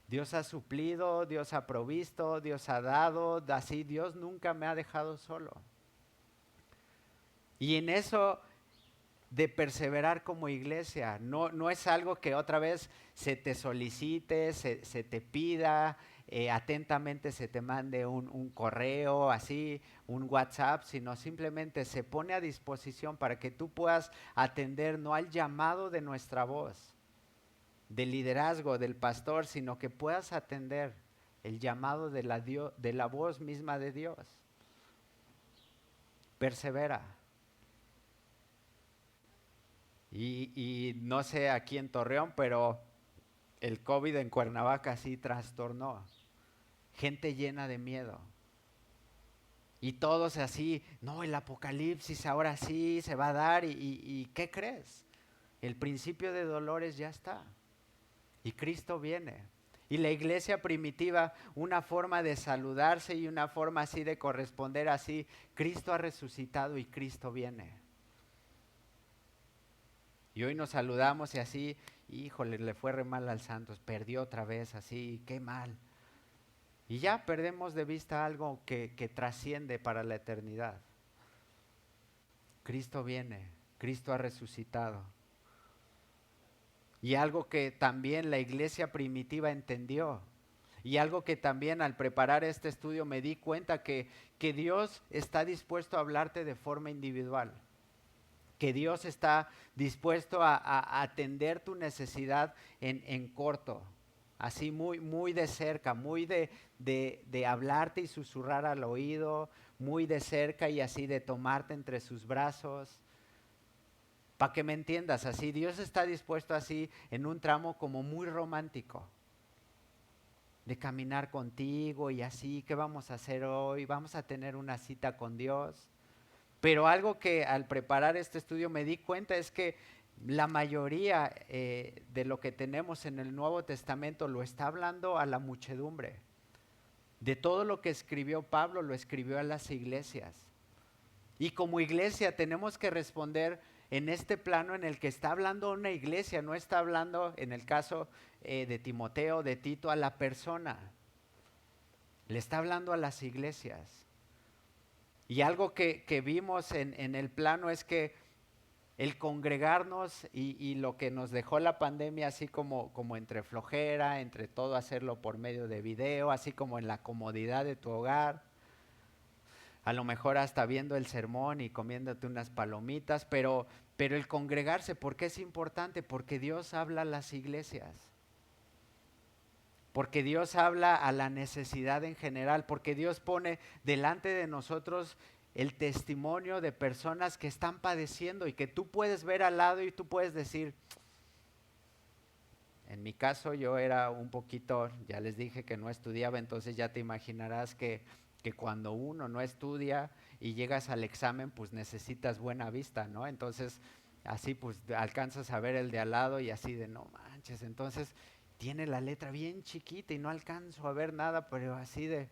[SPEAKER 1] Dios ha suplido, Dios ha provisto, Dios ha dado, así Dios nunca me ha dejado solo. Y en eso de perseverar como iglesia, no es algo que otra vez se te solicite, se te pida, atentamente se te mande un correo, así, un WhatsApp, sino simplemente se pone a disposición para que tú puedas atender no al llamado de nuestra voz, del liderazgo del pastor, sino que puedas atender el llamado de la voz misma de Dios. Persevera. Y no sé aquí en Torreón, pero el COVID en Cuernavaca sí trastornó. Gente llena de miedo. Y todos así, no, el apocalipsis ahora sí se va a dar. ¿Y qué crees? El principio de dolores ya está. Y Cristo viene. Y la iglesia primitiva, una forma de saludarse y una forma así de corresponder así, Cristo ha resucitado y Cristo viene. Y hoy nos saludamos y así, híjole, le fue re mal al Santos, perdió otra vez, así, qué mal. Y ya perdemos de vista algo que trasciende para la eternidad. Cristo viene, Cristo ha resucitado. Y algo que también la iglesia primitiva entendió. Y algo que también al preparar este estudio me di cuenta que Dios está dispuesto a hablarte de forma individual. Que Dios está dispuesto a atender tu necesidad en corto, así muy de cerca, muy de hablarte y susurrar al oído, muy de cerca y así de tomarte entre sus brazos. Para que me entiendas, así Dios está dispuesto así en un tramo como muy romántico, de caminar contigo y así, ¿qué vamos a hacer hoy? Vamos a tener una cita con Dios. Pero algo que al preparar este estudio me di cuenta es que la mayoría de lo que tenemos en el Nuevo Testamento lo está hablando a la muchedumbre. De todo lo que escribió Pablo lo escribió a las iglesias. Y como iglesia tenemos que responder en este plano en el que está hablando una iglesia, no está hablando en el caso de Timoteo, de Tito, a la persona. Le está hablando a las iglesias. Y algo que vimos en el plano es que el congregarnos y lo que nos dejó la pandemia, así como entre flojera, entre todo hacerlo por medio de video, así como en la comodidad de tu hogar, a lo mejor hasta viendo el sermón y comiéndote unas palomitas, pero el congregarse, ¿por qué es importante? Porque Dios habla a las iglesias. Porque Dios habla a la necesidad en general, porque Dios pone delante de nosotros el testimonio de personas que están padeciendo y que tú puedes ver al lado y tú puedes decir, en mi caso yo era un poquito, ya les dije que no estudiaba, entonces ya te imaginarás que cuando uno no estudia y llegas al examen, pues necesitas buena vista, ¿no? Entonces así pues alcanzas a ver el de al lado y así de no manches, entonces tiene la letra bien chiquita y no alcanzo a ver nada, pero así de,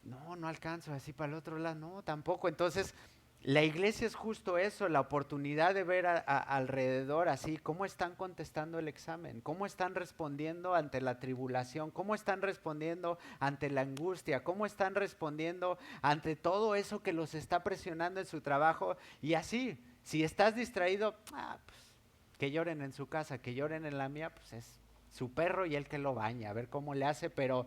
[SPEAKER 1] no alcanzo, así para el otro lado, no, tampoco. Entonces, la iglesia es justo eso, la oportunidad de ver alrededor así, cómo están contestando el examen, cómo están respondiendo ante la tribulación, cómo están respondiendo ante la angustia, cómo están respondiendo ante todo eso que los está presionando en su trabajo. Y así, si estás distraído, pues, que lloren en su casa, que lloren en la mía, pues es su perro y él que lo baña, a ver cómo le hace, pero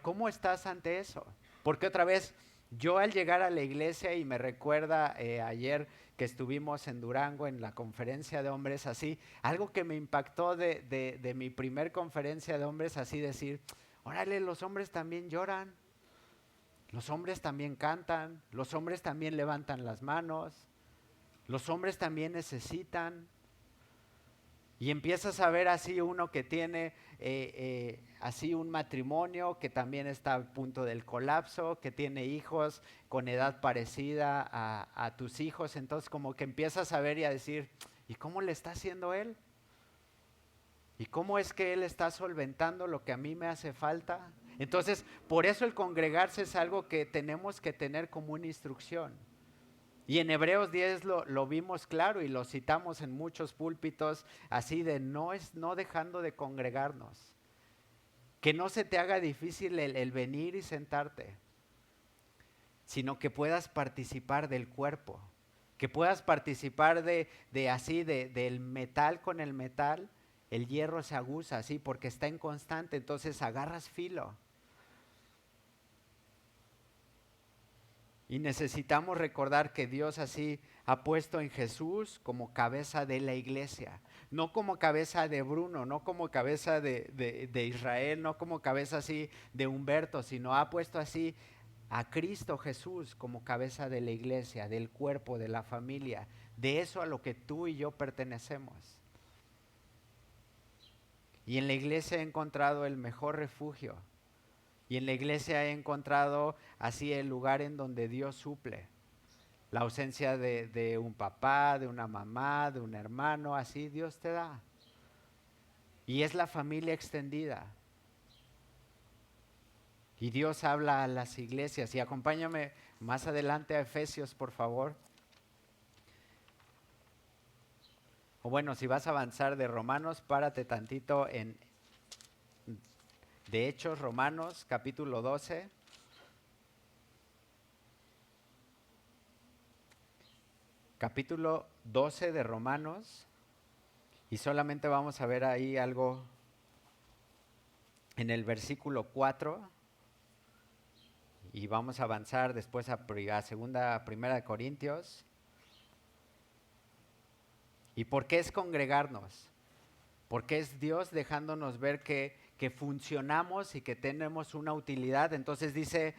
[SPEAKER 1] ¿cómo estás ante eso? Porque otra vez, yo al llegar a la iglesia y me recuerda ayer que estuvimos en Durango en la conferencia de hombres así, algo que me impactó de mi primer conferencia de hombres así decir, órale, los hombres también lloran, los hombres también cantan, los hombres también levantan las manos, los hombres también necesitan. Y empiezas a ver así uno que tiene así un matrimonio que también está al punto del colapso, que tiene hijos con edad parecida a tus hijos. Entonces como que empiezas a ver y a decir, ¿y cómo le está haciendo él? ¿Y cómo es que él está solventando lo que a mí me hace falta? Entonces, por eso el congregarse es algo que tenemos que tener como una instrucción. Y en Hebreos 10 lo vimos claro y lo citamos en muchos púlpitos, así de no dejando de congregarnos. Que no se te haga difícil el venir y sentarte, sino que puedas participar del cuerpo, que puedas participar del metal con el metal, el hierro se aguza así porque está en constante, entonces agarras filo. Y necesitamos recordar que Dios así ha puesto en Jesús como cabeza de la iglesia, no como cabeza de Bruno, no como cabeza de Israel, no como cabeza así de Humberto, sino ha puesto así a Cristo Jesús como cabeza de la iglesia, del cuerpo, de la familia, de eso a lo que tú y yo pertenecemos. Y en la iglesia he encontrado el mejor refugio. Y en la iglesia he encontrado así el lugar en donde Dios suple. La ausencia de un papá, de una mamá, de un hermano, así Dios te da. Y es la familia extendida. Y Dios habla a las iglesias. Y acompáñame más adelante a Efesios, por favor. O bueno, si vas a avanzar de Romanos, párate tantito de Hechos, Romanos, capítulo 12. Capítulo 12 de Romanos. Y solamente vamos a ver ahí algo en el versículo 4. Y vamos a avanzar después a primera de Corintios. ¿Y por qué es congregarnos? Porque es Dios dejándonos ver que funcionamos y que tenemos una utilidad. Entonces dice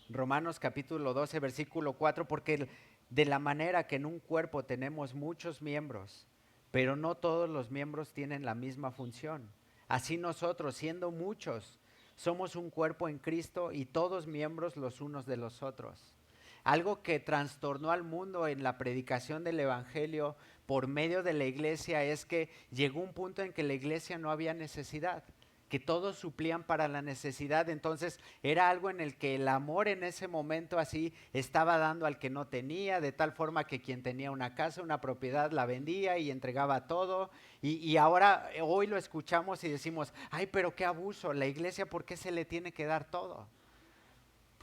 [SPEAKER 1] Romanos capítulo 12, versículo 4, porque de la manera que en un cuerpo tenemos muchos miembros, pero no todos los miembros tienen la misma función. Así nosotros, siendo muchos, somos un cuerpo en Cristo y todos miembros los unos de los otros. Algo que trastornó al mundo en la predicación del Evangelio por medio de la iglesia es que llegó un punto en que la iglesia no había necesidad, que todos suplían para la necesidad. Entonces era algo en el que el amor en ese momento así estaba dando al que no tenía, de tal forma que quien tenía una casa, una propiedad, la vendía y entregaba todo. Y ahora, hoy lo escuchamos y decimos, ay, pero qué abuso, la iglesia, ¿por qué se le tiene que dar todo?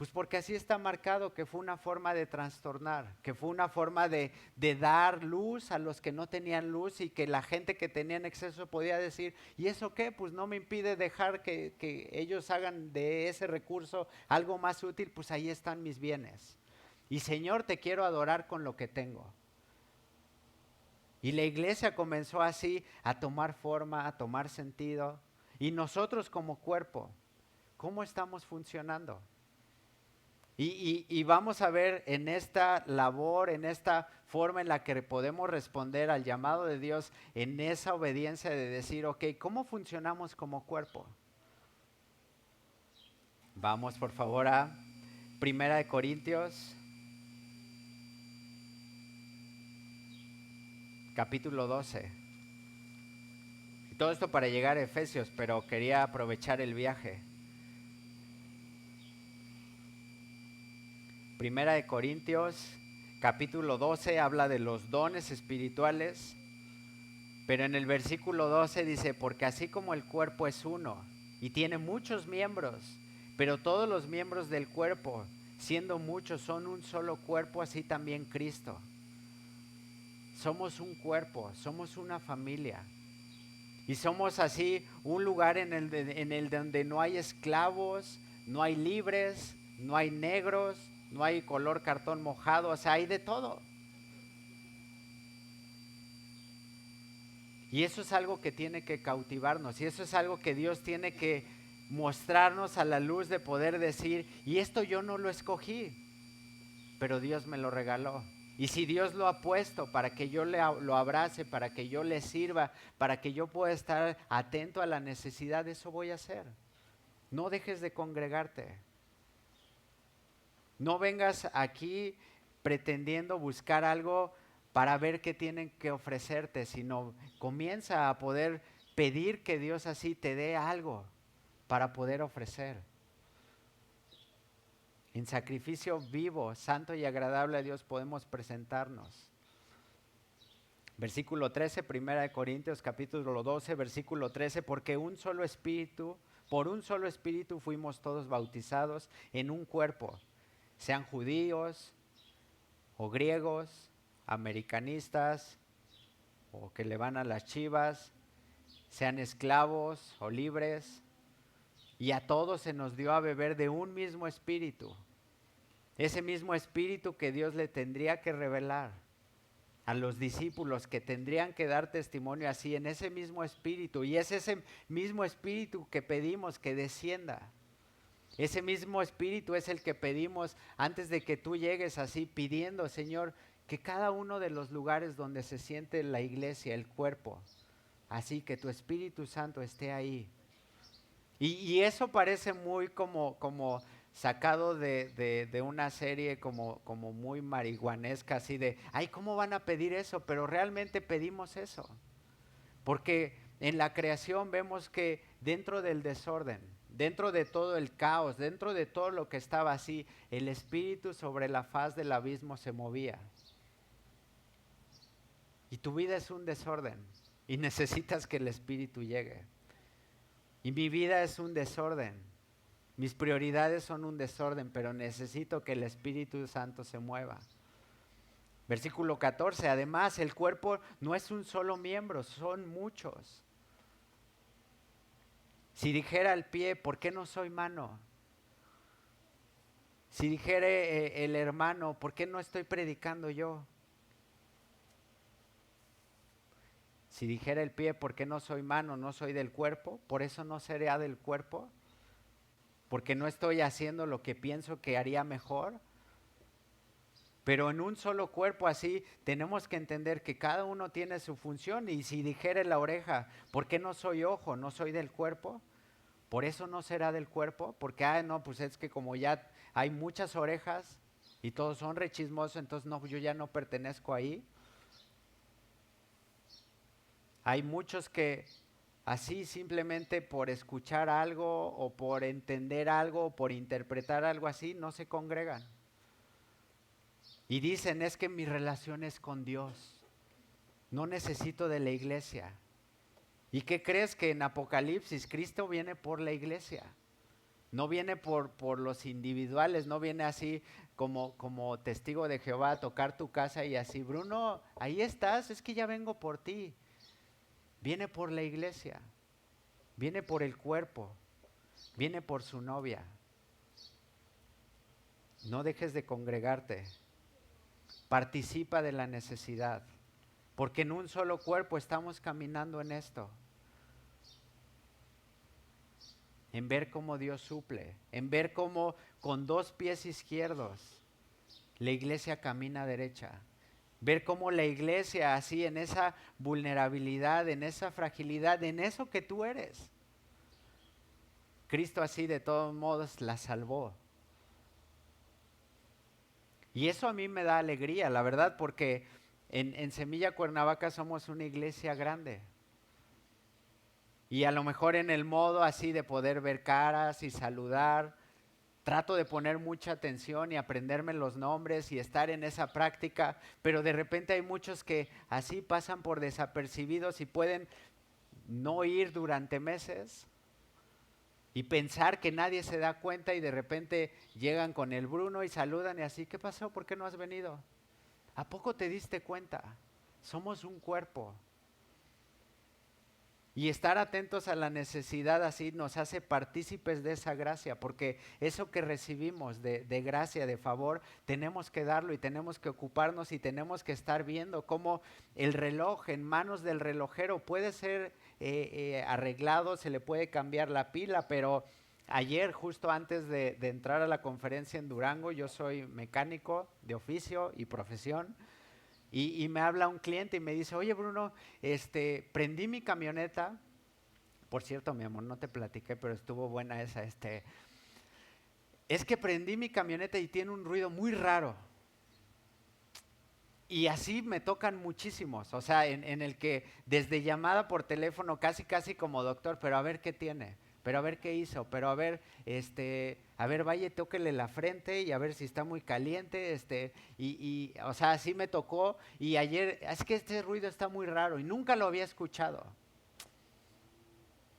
[SPEAKER 1] Pues porque así está marcado, que fue una forma de trastornar, que fue una forma de dar luz a los que no tenían luz y que la gente que tenía en exceso podía decir, ¿y eso qué? Pues no me impide dejar que ellos hagan de ese recurso algo más útil, pues ahí están mis bienes. Y Señor, te quiero adorar con lo que tengo. Y la iglesia comenzó así a tomar forma, a tomar sentido. Y nosotros como cuerpo, ¿cómo estamos funcionando? Y vamos a ver en esta labor, en esta forma en la que podemos responder al llamado de Dios, en esa obediencia de decir, ok, ¿cómo funcionamos como cuerpo? Vamos por favor a Primera de Corintios, capítulo 12. Y todo esto para llegar a Efesios, pero quería aprovechar el viaje. Primera de Corintios, capítulo 12, habla de los dones espirituales, pero en el versículo 12 dice, porque así como el cuerpo es uno y tiene muchos miembros, pero todos los miembros del cuerpo, siendo muchos, son un solo cuerpo, así también Cristo. Somos un cuerpo, somos una familia. Y somos así un lugar en el donde no hay esclavos, no hay libres, no hay negros, no hay color cartón mojado, o sea, hay de todo. Y eso es algo que tiene que cautivarnos, y eso es algo que Dios tiene que mostrarnos a la luz de poder decir, y esto yo no lo escogí, pero Dios me lo regaló. Y si Dios lo ha puesto para que yo lo abrace, para que yo le sirva, para que yo pueda estar atento a la necesidad, eso voy a hacer. No dejes de congregarte. No vengas aquí pretendiendo buscar algo para ver qué tienen que ofrecerte, sino comienza a poder pedir que Dios así te dé algo para poder ofrecer. En sacrificio vivo, santo y agradable a Dios podemos presentarnos. Versículo 13, Primera de Corintios capítulo 12, versículo 13, porque un solo espíritu, por un solo espíritu fuimos todos bautizados en un cuerpo, sean judíos o griegos, americanistas o que le van a las Chivas, sean esclavos o libres, y a todos se nos dio a beber de un mismo espíritu. Ese mismo espíritu que Dios le tendría que revelar a los discípulos, que tendrían que dar testimonio así, en ese mismo espíritu. Y es ese mismo espíritu que pedimos que descienda. Ese mismo espíritu es el que pedimos antes de que tú llegues así, pidiendo, Señor, que cada uno de los lugares donde se siente la iglesia, el cuerpo, así que tu Espíritu Santo esté ahí. Y eso parece muy como sacado de una serie como muy marihuanesca, así de, ay, ¿cómo van a pedir eso? Pero realmente pedimos eso. Porque en la creación vemos que dentro del desorden, dentro de todo el caos, dentro de todo lo que estaba así, el Espíritu sobre la faz del abismo se movía. Y tu vida es un desorden y necesitas que el Espíritu llegue. Y mi vida es un desorden. Mis prioridades son un desorden, pero necesito que el Espíritu Santo se mueva. Versículo 14, además el cuerpo no es un solo miembro, son muchos. Si dijera el pie, ¿por qué no soy mano? Si dijera el hermano, ¿por qué no estoy predicando yo? Si dijera el pie, ¿por qué no soy mano? No soy del cuerpo, por eso no seré del cuerpo, porque no estoy haciendo lo que pienso que haría mejor. Pero en un solo cuerpo así tenemos que entender que cada uno tiene su función. Y si dijere la oreja, ¿por qué no soy ojo? ¿No soy del cuerpo? Por eso no será del cuerpo, porque no, pues es que como ya hay muchas orejas y todos son rechismosos, entonces no, yo ya no pertenezco ahí. Hay muchos que así simplemente por escuchar algo o por entender algo o por interpretar algo así no se congregan. Y dicen, es que mi relación es con Dios, no necesito de la iglesia. ¿Y qué crees? Que en Apocalipsis Cristo viene por la iglesia. No viene por los individuales, no viene así como testigo de Jehová a tocar tu casa y así, Bruno, ahí estás, es que ya vengo por ti. Viene por la iglesia, viene por el cuerpo, viene por su novia. No dejes de congregarte, participa de la necesidad, porque en un solo cuerpo estamos caminando en esto. En ver cómo Dios suple, en ver cómo con 2 pies izquierdos la iglesia camina derecha. Ver cómo la iglesia así en esa vulnerabilidad, en esa fragilidad, en eso que tú eres. Cristo así de todos modos la salvó. Y eso a mí me da alegría, la verdad, porque en Semilla Cuernavaca somos una iglesia grande. Y a lo mejor en el modo así de poder ver caras y saludar, trato de poner mucha atención y aprenderme los nombres y estar en esa práctica, pero de repente hay muchos que así pasan por desapercibidos y pueden no ir durante meses y pensar que nadie se da cuenta y de repente llegan con el Bruno y saludan y así, ¿qué pasó? ¿Por qué no has venido? ¿A poco te diste cuenta? Somos un cuerpo. Y estar atentos a la necesidad así nos hace partícipes de esa gracia, porque eso que recibimos de gracia, de favor, tenemos que darlo y tenemos que ocuparnos y tenemos que estar viendo cómo el reloj en manos del relojero puede ser arreglado, se le puede cambiar la pila, pero ayer justo antes de entrar a la conferencia en Durango, yo soy mecánico de oficio y profesión, y me habla un cliente y me dice, oye Bruno, prendí mi camioneta. Por cierto, mi amor, no te platiqué, pero estuvo buena esa. Es que prendí mi camioneta y tiene un ruido muy raro. Y así me tocan muchísimos, o sea, en el que desde llamada por teléfono, casi casi como doctor, pero a ver qué tiene, pero a ver qué hizo, pero a ver, a ver, vaya, tóquele la frente y a ver si está muy caliente, o sea, así me tocó y ayer, es que este ruido está muy raro y nunca lo había escuchado.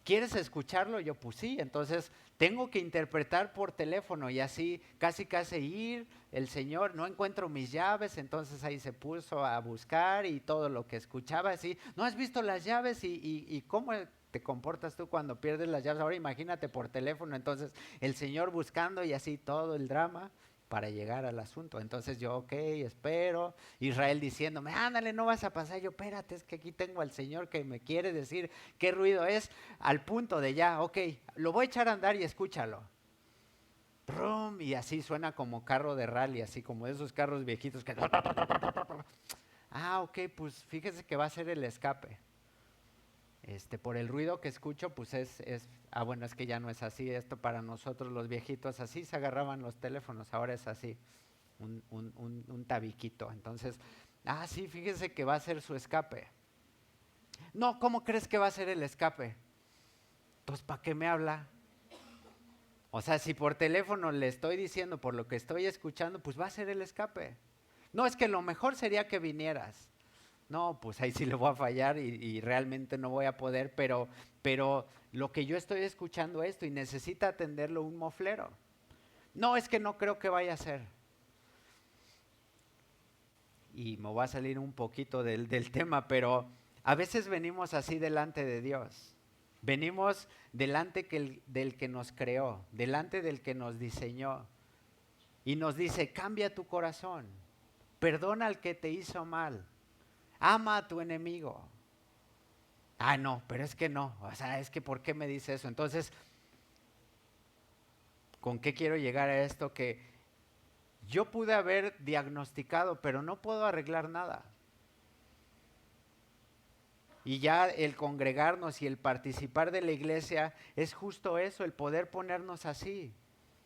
[SPEAKER 1] ¿Quieres escucharlo? Yo pues sí, entonces tengo que interpretar por teléfono y así casi casi ir, el señor, no encuentro mis llaves, entonces ahí se puso a buscar y todo lo que escuchaba así, ¿no has visto las llaves y cómo te comportas tú cuando pierdes las llaves? Ahora imagínate por teléfono, entonces el señor buscando y así todo el drama para llegar al asunto. Entonces yo, ok, espero. Israel diciéndome, ándale, no vas a pasar. Yo, espérate, es que aquí tengo al Señor que me quiere decir qué ruido es, al punto de ya, ok, lo voy a echar a andar y escúchalo. Brum, y así suena como carro de rally, así como esos carros viejitos que... Ah, ok, pues fíjese que va a ser el escape. Por el ruido que escucho, pues bueno, es que ya no es así, esto para nosotros los viejitos, así se agarraban los teléfonos, ahora es así, un tabiquito. Entonces, sí, fíjese que va a ser su escape. No, ¿cómo crees que va a ser el escape? Pues, ¿para qué me habla? O sea, si por teléfono le estoy diciendo por lo que estoy escuchando, pues va a ser el escape. No, es que lo mejor sería que vinieras. No, pues ahí sí le voy a fallar y realmente no voy a poder, pero lo que yo estoy escuchando esto y necesita atenderlo un moflero. No, es que no creo que vaya a ser. Y me va a salir un poquito del tema, pero a veces venimos así delante de Dios. Venimos delante del que nos creó, delante del que nos diseñó. Y nos dice, cambia tu corazón, perdona al que te hizo mal, ama a tu enemigo. Ah, no, pero es que no, o sea, es que ¿por qué me dice eso? Entonces, ¿con qué quiero llegar a esto? Que yo pude haber diagnosticado, pero no puedo arreglar nada. Y ya el congregarnos y el participar de la iglesia es justo eso, el poder ponernos así.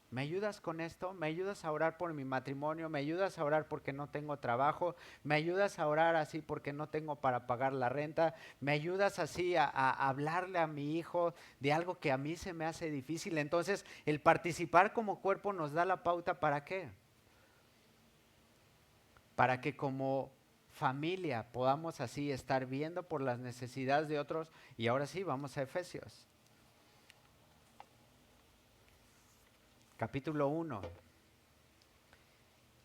[SPEAKER 1] ¿Me ayudas con esto? ¿Me ayudas a orar por mi matrimonio? ¿Me ayudas a orar porque no tengo trabajo? ¿Me ayudas a orar así porque no tengo para pagar la renta? ¿Me ayudas así a hablarle a mi hijo de algo que a mí se me hace difícil? Entonces, el participar como cuerpo nos da la pauta ¿para qué? Para que como familia podamos así estar viendo por las necesidades de otros. Y ahora sí, vamos a Efesios. capítulo 1.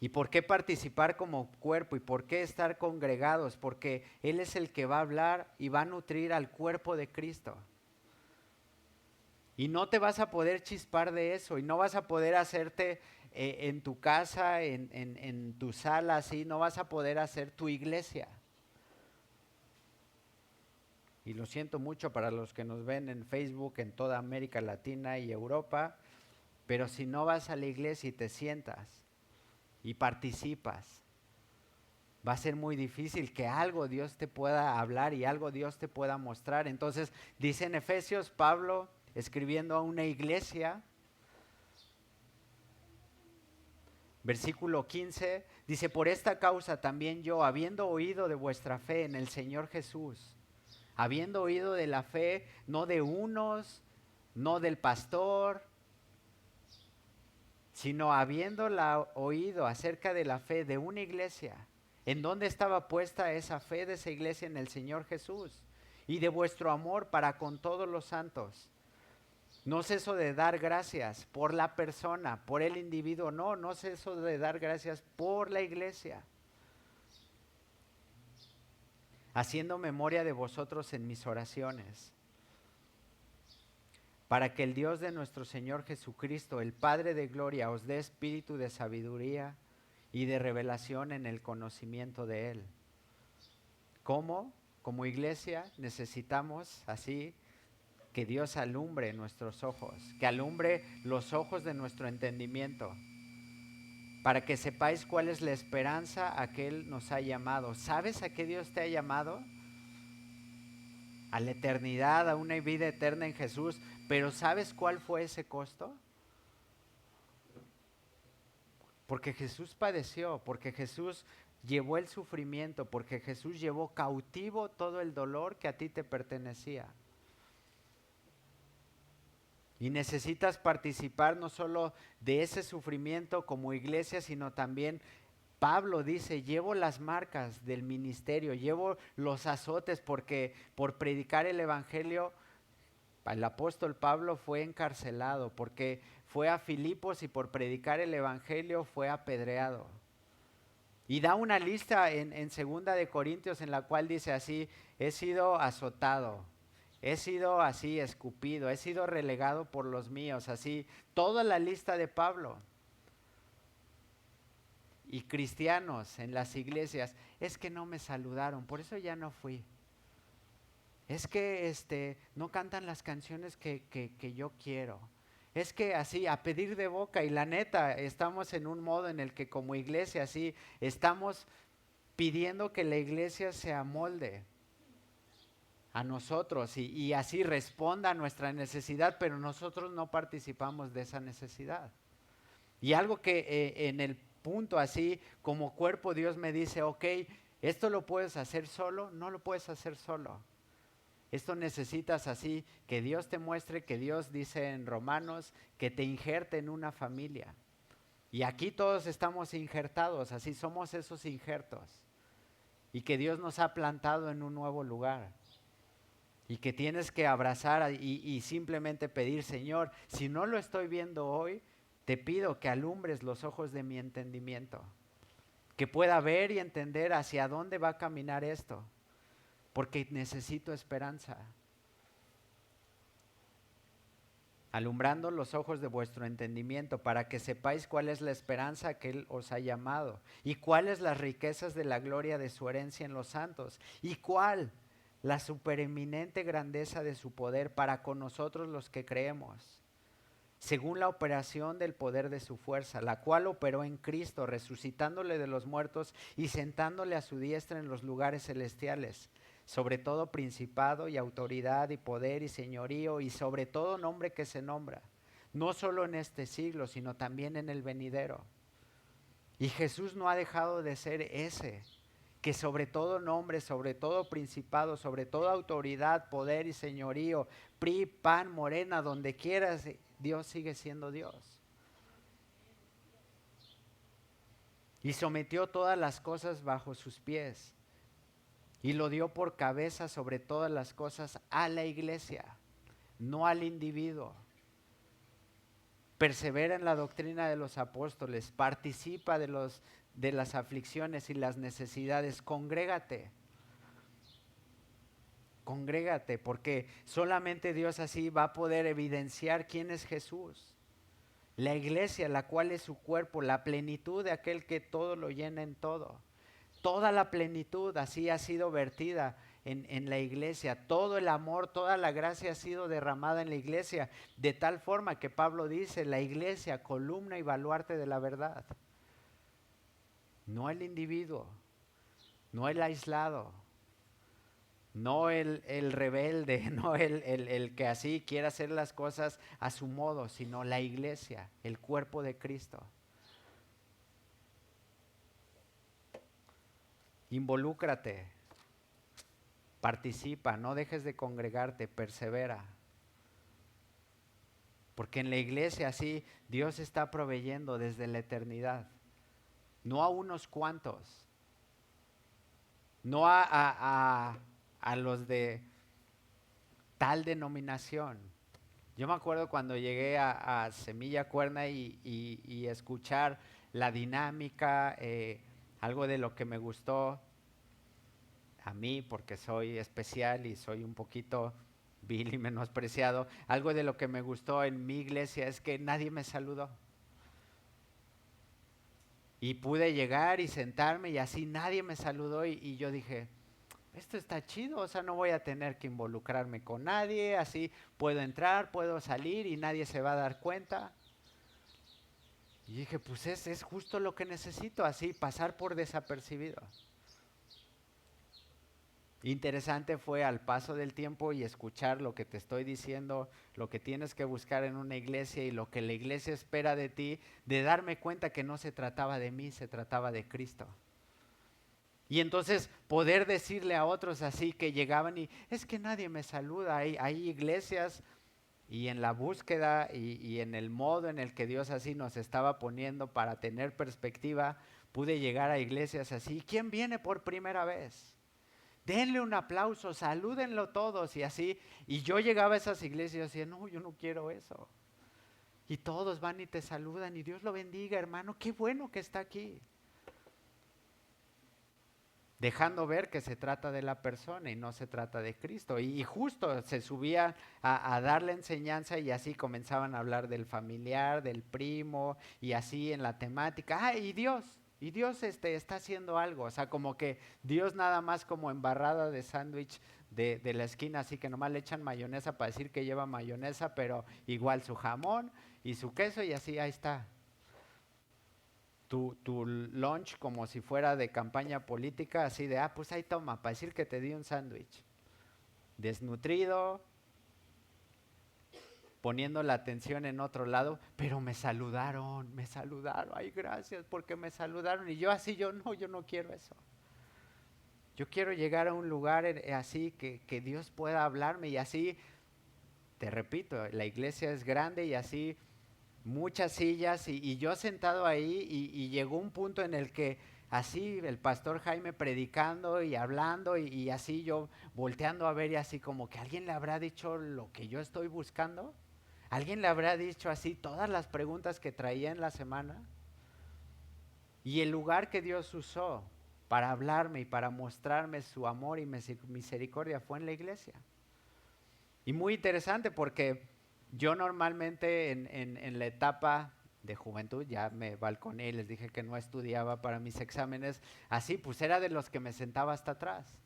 [SPEAKER 1] ¿Y por qué participar como cuerpo? ¿Y por qué estar congregados? Porque Él es el que va a hablar y va a nutrir al cuerpo de Cristo. Y no te vas a poder chispar de eso, y no vas a poder hacerte en tu casa, en tu sala, así, no vas a poder hacer tu iglesia. Y lo siento mucho para los que nos ven en Facebook en toda América Latina y Europa, pero si no vas a la iglesia y te sientas y participas, va a ser muy difícil que algo Dios te pueda hablar y algo Dios te pueda mostrar. Entonces, dice en Efesios, Pablo, escribiendo a una iglesia, versículo 15, dice, por esta causa también yo, habiendo oído de vuestra fe en el Señor Jesús, habiendo oído de la fe, no de unos, no del pastor, sino habiéndola oído acerca de la fe de una iglesia. ¿En dónde estaba puesta esa fe de esa iglesia? En el Señor Jesús. Y de vuestro amor para con todos los santos. No ceso de dar gracias por la persona, por el individuo, no ceso de dar gracias por la iglesia. Haciendo memoria de vosotros en mis oraciones, para que el Dios de nuestro Señor Jesucristo, el Padre de gloria, os dé espíritu de sabiduría y de revelación en el conocimiento de Él. ¿Cómo? Como iglesia necesitamos así que Dios alumbre nuestros ojos, que alumbre los ojos de nuestro entendimiento, para que sepáis cuál es la esperanza a que Él nos ha llamado. ¿Sabes a qué Dios te ha llamado? A la eternidad, a una vida eterna en Jesús. Pero ¿sabes cuál fue ese costo? Porque Jesús padeció, porque Jesús llevó el sufrimiento, porque Jesús llevó cautivo todo el dolor que a ti te pertenecía. Y necesitas participar no solo de ese sufrimiento como iglesia, sino también, Pablo dice, llevo las marcas del ministerio, llevo los azotes, porque por predicar el evangelio, el apóstol Pablo fue encarcelado, porque fue a Filipos y por predicar el evangelio fue apedreado. Y da una lista en segunda de Corintios en la cual dice así, he sido azotado, he sido así escupido, he sido relegado por los míos, así, toda la lista de Pablo. Y cristianos en las iglesias, es que no me saludaron, por eso ya no fui. Es que no cantan las canciones que yo quiero. Es que así, a pedir de boca, y la neta, estamos en un modo en el que como iglesia, así, estamos pidiendo que la iglesia se amolde a nosotros y así responda a nuestra necesidad, pero nosotros no participamos de esa necesidad. Y algo que en el punto así, como cuerpo, Dios me dice, ok, ¿esto lo puedes hacer solo? No lo puedes hacer solo. Esto necesitas así, que Dios te muestre, que Dios dice en Romanos, que te injerte en una familia. Y aquí todos estamos injertados, así somos esos injertos. Y que Dios nos ha plantado en un nuevo lugar. Y que tienes que abrazar y simplemente pedir, Señor, si no lo estoy viendo hoy, te pido que alumbres los ojos de mi entendimiento. Que pueda ver y entender hacia dónde va a caminar esto. Porque necesito esperanza. Alumbrando los ojos de vuestro entendimiento, para que sepáis cuál es la esperanza que Él os ha llamado, y cuáles las riquezas de la gloria de su herencia en los santos, y cuál la supereminente grandeza de su poder para con nosotros los que creemos, según la operación del poder de su fuerza, la cual operó en Cristo, resucitándole de los muertos y sentándole a su diestra en los lugares celestiales, sobre todo principado y autoridad y poder y señorío y sobre todo nombre que se nombra, no solo en este siglo, sino también en el venidero. Y Jesús no ha dejado de ser ese, que sobre todo nombre, sobre todo principado, sobre toda autoridad, poder y señorío, PRI, PAN, Morena, donde quieras, Dios sigue siendo Dios. Y sometió todas las cosas bajo sus pies. Y lo dio por cabeza sobre todas las cosas a la iglesia, no al individuo. persevera en la doctrina de los apóstoles, participa de las aflicciones y las necesidades, congrégate. Congrégate, porque solamente Dios así va a poder evidenciar quién es Jesús. La iglesia, la cual es su cuerpo, la plenitud de aquel que todo lo llena en todo. Toda la plenitud así ha sido vertida en la iglesia. Todo el amor, toda la gracia ha sido derramada en la iglesia. De tal forma que Pablo dice, la iglesia, columna y baluarte de la verdad. No el individuo, no el aislado, no el rebelde, no el que así quiere hacer las cosas a su modo, sino la iglesia, el cuerpo de Cristo. Involúcrate, participa, no dejes de congregarte, persevera. Porque en la iglesia así Dios está proveyendo desde la eternidad. No a unos cuantos, no a los de tal denominación. Yo me acuerdo cuando llegué a Semilla Cuerna y escuchar la dinámica, algo de lo que me gustó a mí, porque soy especial y soy un poquito vil y menospreciado, algo de lo que me gustó en mi iglesia es que nadie me saludó. Y pude llegar y sentarme y así nadie me saludó y yo dije, esto está chido, o sea, no voy a tener que involucrarme con nadie, así puedo entrar, puedo salir y nadie se va a dar cuenta. Y dije, pues es justo lo que necesito, así pasar por desapercibido. Interesante fue al paso del tiempo y escuchar lo que te estoy diciendo, lo que tienes que buscar en una iglesia y lo que la iglesia espera de ti, de darme cuenta que no se trataba de mí, se trataba de Cristo. Y entonces poder decirle a otros así que llegaban y es que nadie me saluda, hay iglesias y en la búsqueda y en el modo en el que Dios así nos estaba poniendo para tener perspectiva, pude llegar a iglesias así. ¿Quién viene por primera vez? Denle un aplauso, salúdenlo todos y así. Y yo llegaba a esas iglesias y decía, no, yo no quiero eso. Y todos van y te saludan y Dios lo bendiga, hermano, qué bueno que está aquí. Dejando ver que se trata de la persona y no se trata de Cristo. Y justo se subía a dar la enseñanza y así comenzaban a hablar del familiar, del primo y así en la temática. Ah, y Dios está haciendo algo. O sea, como que Dios nada más como embarrada de sándwich de la esquina, así que nomás le echan mayonesa para decir que lleva mayonesa, pero igual su jamón y su queso y así ahí está. Tu lunch como si fuera de campaña política, así de, pues ahí toma, para decir que te di un sándwich. Desnutrido, poniendo la atención en otro lado, pero me saludaron, ay gracias porque me saludaron. Y yo así, yo no quiero eso. Yo quiero llegar a un lugar así que Dios pueda hablarme y así, te repito, la iglesia es grande y así muchas sillas y yo sentado ahí y llegó un punto en el que así el pastor Jaime predicando y hablando y así yo volteando a ver y así como que alguien le habrá dicho lo que yo estoy buscando, alguien le habrá dicho así todas las preguntas que traía en la semana y el lugar que Dios usó para hablarme y para mostrarme su amor y misericordia fue en la iglesia. Y muy interesante porque yo normalmente en la etapa de juventud, ya me balconé y les dije que no estudiaba para mis exámenes, así pues era de los que me sentaba hasta atrás,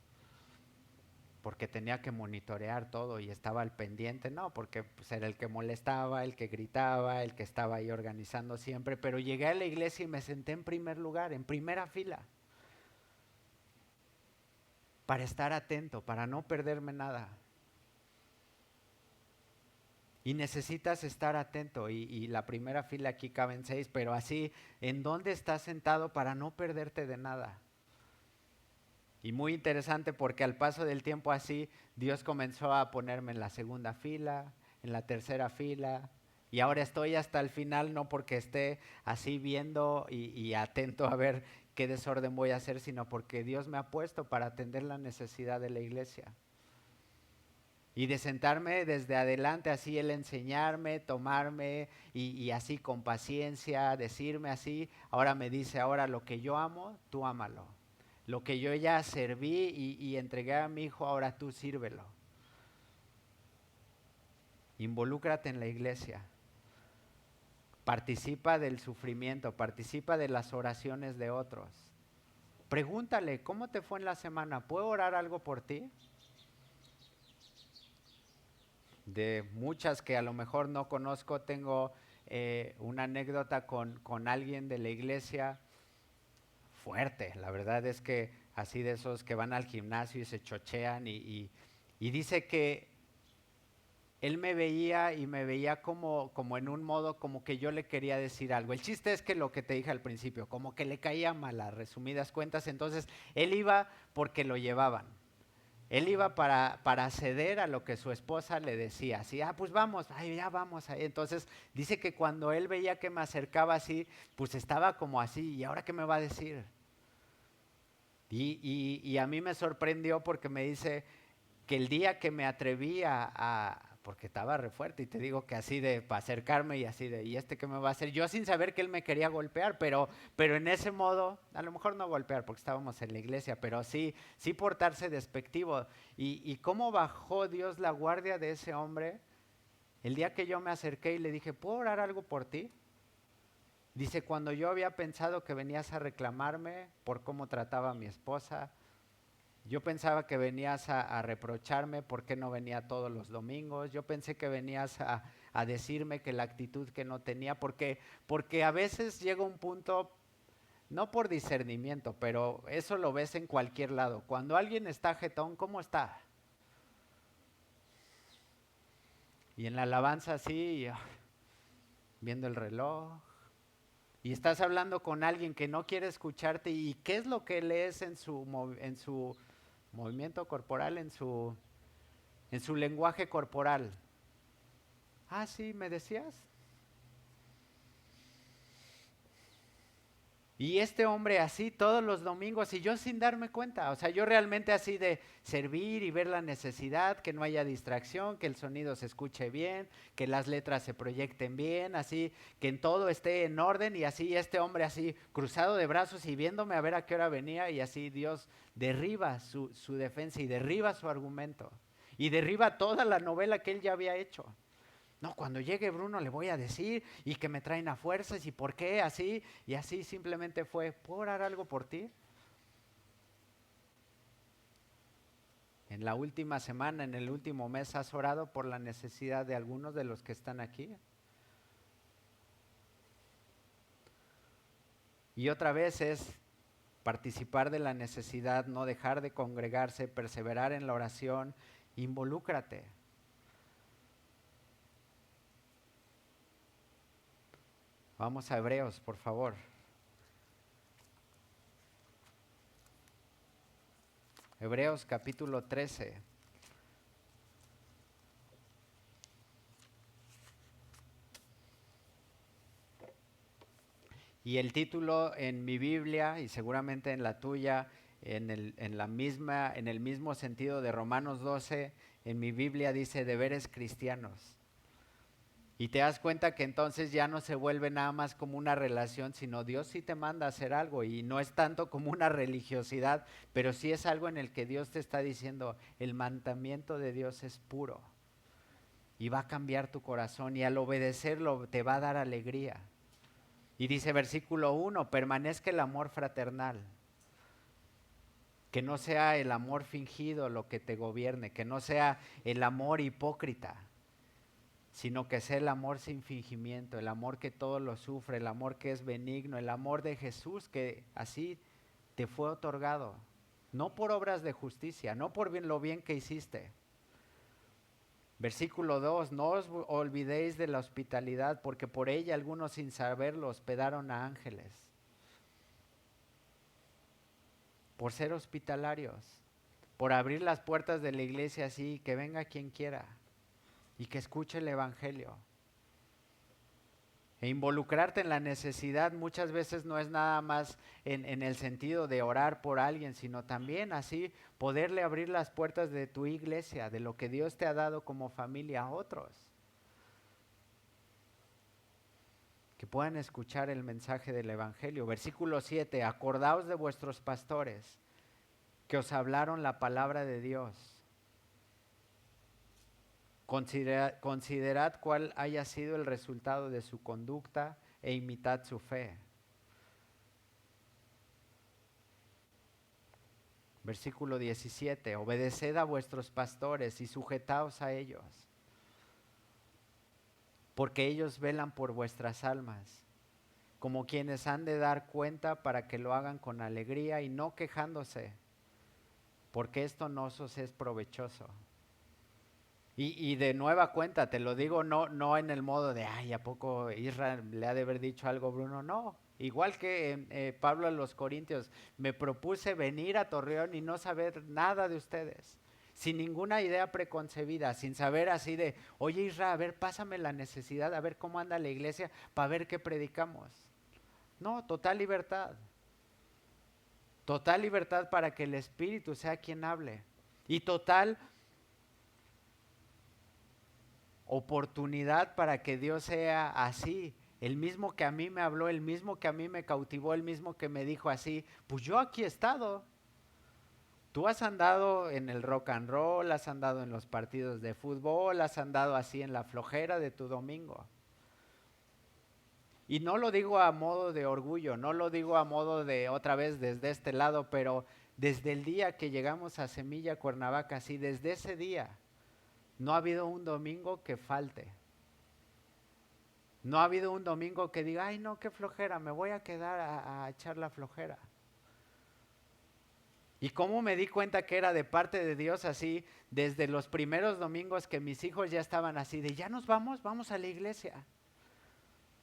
[SPEAKER 1] porque tenía que monitorear todo y estaba al pendiente, no, porque pues era el que molestaba, el que gritaba, el que estaba ahí organizando siempre, pero llegué a la iglesia y me senté en primer lugar, en primera fila, para estar atento, para no perderme nada. Y necesitas estar atento y la primera fila aquí caben 6, pero así, ¿en dónde estás sentado para no perderte de nada? Y muy interesante porque al paso del tiempo así, Dios comenzó a ponerme en la segunda fila, en la tercera fila, y ahora estoy hasta el final, no porque esté así viendo y atento a ver qué desorden voy a hacer, sino porque Dios me ha puesto para atender la necesidad de la iglesia. Y de sentarme desde adelante, así él enseñarme, tomarme y así con paciencia, decirme así. Ahora me dice, ahora lo que yo amo, tú ámalo. Lo que yo ya serví y entregué a mi hijo, ahora tú sírvelo. Involúcrate en la iglesia. Participa del sufrimiento, participa de las oraciones de otros. Pregúntale, ¿cómo te fue en la semana? ¿Puedo orar algo por ti? De muchas que a lo mejor no conozco, tengo una anécdota con alguien de la iglesia fuerte. La verdad es que así de esos que van al gimnasio y se chochean y dice que él me veía y me veía como en un modo como que yo le quería decir algo. El chiste es que lo que te dije al principio, como que le caía mal a resumidas cuentas, entonces él iba porque lo llevaban. Él iba para ceder a lo que su esposa le decía, así, pues vamos, ay, ya vamos ahí. Entonces dice que cuando él veía que me acercaba así, pues estaba como así, ¿y ahora qué me va a decir? Y a mí me sorprendió porque me dice que el día que me atreví porque estaba re fuerte y te digo que así de para acercarme y así de, ¿y este qué me va a hacer? Yo sin saber que él me quería golpear, pero en ese modo, a lo mejor no golpear porque estábamos en la iglesia, pero sí portarse despectivo. Y cómo bajó Dios la guardia de ese hombre el día que yo me acerqué y le dije, ¿puedo orar algo por ti? Dice, cuando yo había pensado que venías a reclamarme por cómo trataba a mi esposa, yo pensaba que venías a reprocharme por qué no venía todos los domingos. Yo pensé que venías a decirme que la actitud que no tenía, porque a veces llega un punto, no por discernimiento, pero eso lo ves en cualquier lado. Cuando alguien está jetón, ¿cómo está? Y en la alabanza así, viendo el reloj. Y estás hablando con alguien que no quiere escucharte. ¿Y qué es lo que lees en su movimiento corporal, en su lenguaje corporal? Ah, sí, ¿me decías? Y este hombre así todos los domingos y yo sin darme cuenta, o sea, yo realmente así de servir y ver la necesidad, que no haya distracción, que el sonido se escuche bien, que las letras se proyecten bien, así, que en todo esté en orden y así este hombre así cruzado de brazos y viéndome a ver a qué hora venía y así Dios derriba su defensa y derriba su argumento y derriba toda la novela que él ya había hecho. No, cuando llegue Bruno le voy a decir y que me traen a fuerzas y por qué así. Y así simplemente fue, ¿puedo orar algo por ti? En la última semana, en el último mes, ¿has orado por la necesidad de algunos de los que están aquí? Y otra vez es participar de la necesidad, no dejar de congregarse, perseverar en la oración, involúcrate. Vamos a Hebreos, por favor. Hebreos capítulo 13. Y el título en mi Biblia y seguramente en la tuya, en el mismo sentido de Romanos 12, en mi Biblia dice deberes cristianos. Y te das cuenta que entonces ya no se vuelve nada más como una relación, sino Dios sí te manda a hacer algo y no es tanto como una religiosidad, pero sí es algo en el que Dios te está diciendo, el mandamiento de Dios es puro y va a cambiar tu corazón y al obedecerlo te va a dar alegría. Y dice versículo 1, permanezca el amor fraternal, que no sea el amor fingido lo que te gobierne, que no sea el amor hipócrita, sino que sea el amor sin fingimiento, el amor que todo lo sufre, el amor que es benigno, el amor de Jesús que así te fue otorgado, no por obras de justicia, no por lo bien que hiciste. Versículo 2, no os olvidéis de la hospitalidad, porque por ella algunos sin saberlo hospedaron a ángeles. Por ser hospitalarios, por abrir las puertas de la iglesia así, que venga quien quiera y que escuche el evangelio. E involucrarte en la necesidad muchas veces no es nada más en el sentido de orar por alguien, sino también así poderle abrir las puertas de tu iglesia, de lo que Dios te ha dado como familia a otros. Que puedan escuchar el mensaje del Evangelio. Versículo 7, acordaos de vuestros pastores que os hablaron la palabra de Dios. Considerad cuál haya sido el resultado de su conducta e imitad su fe. Versículo 17, obedeced a vuestros pastores y sujetaos a ellos, porque ellos velan por vuestras almas, como quienes han de dar cuenta para que lo hagan con alegría y no quejándose, porque esto no os es provechoso. Y de nueva cuenta, te lo digo, no en el modo de, ay, ¿a poco Israel le ha de haber dicho algo Bruno? No, igual que Pablo a los Corintios, me propuse venir a Torreón y no saber nada de ustedes, sin ninguna idea preconcebida, sin saber así de, oye Israel, a ver, pásame la necesidad, a ver cómo anda la iglesia, para ver qué predicamos. No, total libertad para que el Espíritu sea quien hable, y total oportunidad para que Dios sea así, el mismo que a mí me habló, el mismo que a mí me cautivó, el mismo que me dijo así, pues yo aquí he estado. Tú has andado en el rock and roll, has andado en los partidos de fútbol, has andado así en la flojera de tu domingo. Y no lo digo a modo de orgullo, no lo digo a modo de otra vez desde este lado, pero desde el día que llegamos a Semilla Cuernavaca, sí, desde ese día, no ha habido un domingo que falte. No ha habido un domingo que diga, ay no, qué flojera, me voy a quedar a echar la flojera. Y cómo me di cuenta que era de parte de Dios así, desde los primeros domingos que mis hijos ya estaban así, de ya nos vamos a la iglesia.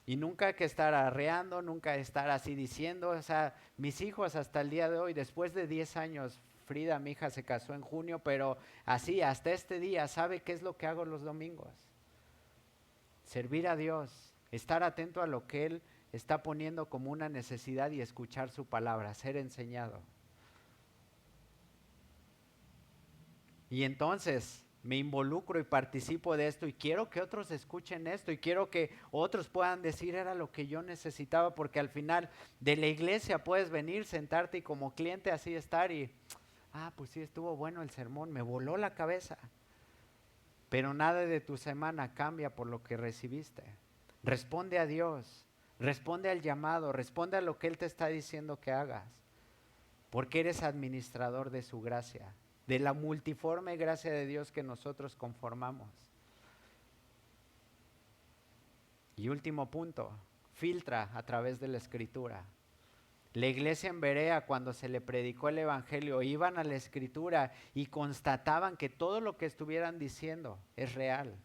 [SPEAKER 1] Y nunca que estar arreando, nunca estar así diciendo, o sea, mis hijos hasta el día de hoy, después de 10 años, Frida, mi hija, se casó en junio, pero así, hasta este día, sabe qué es lo que hago los domingos. Servir a Dios, estar atento a lo que Él está poniendo como una necesidad y escuchar su palabra, ser enseñado. Y entonces me involucro y participo de esto y quiero que otros escuchen esto y quiero que otros puedan decir era lo que yo necesitaba, porque al final de la iglesia puedes venir, sentarte y como cliente así estar y, pues sí, estuvo bueno el sermón, me voló la cabeza. Pero nada de tu semana cambia por lo que recibiste. Responde a Dios, responde al llamado, responde a lo que Él te está diciendo que hagas, porque eres administrador de su gracia, de la multiforme gracia de Dios que nosotros conformamos. Y último punto, filtra a través de la Escritura. La iglesia en Berea, cuando se le predicó el Evangelio, iban a la Escritura y constataban que todo lo que estuvieran diciendo es real.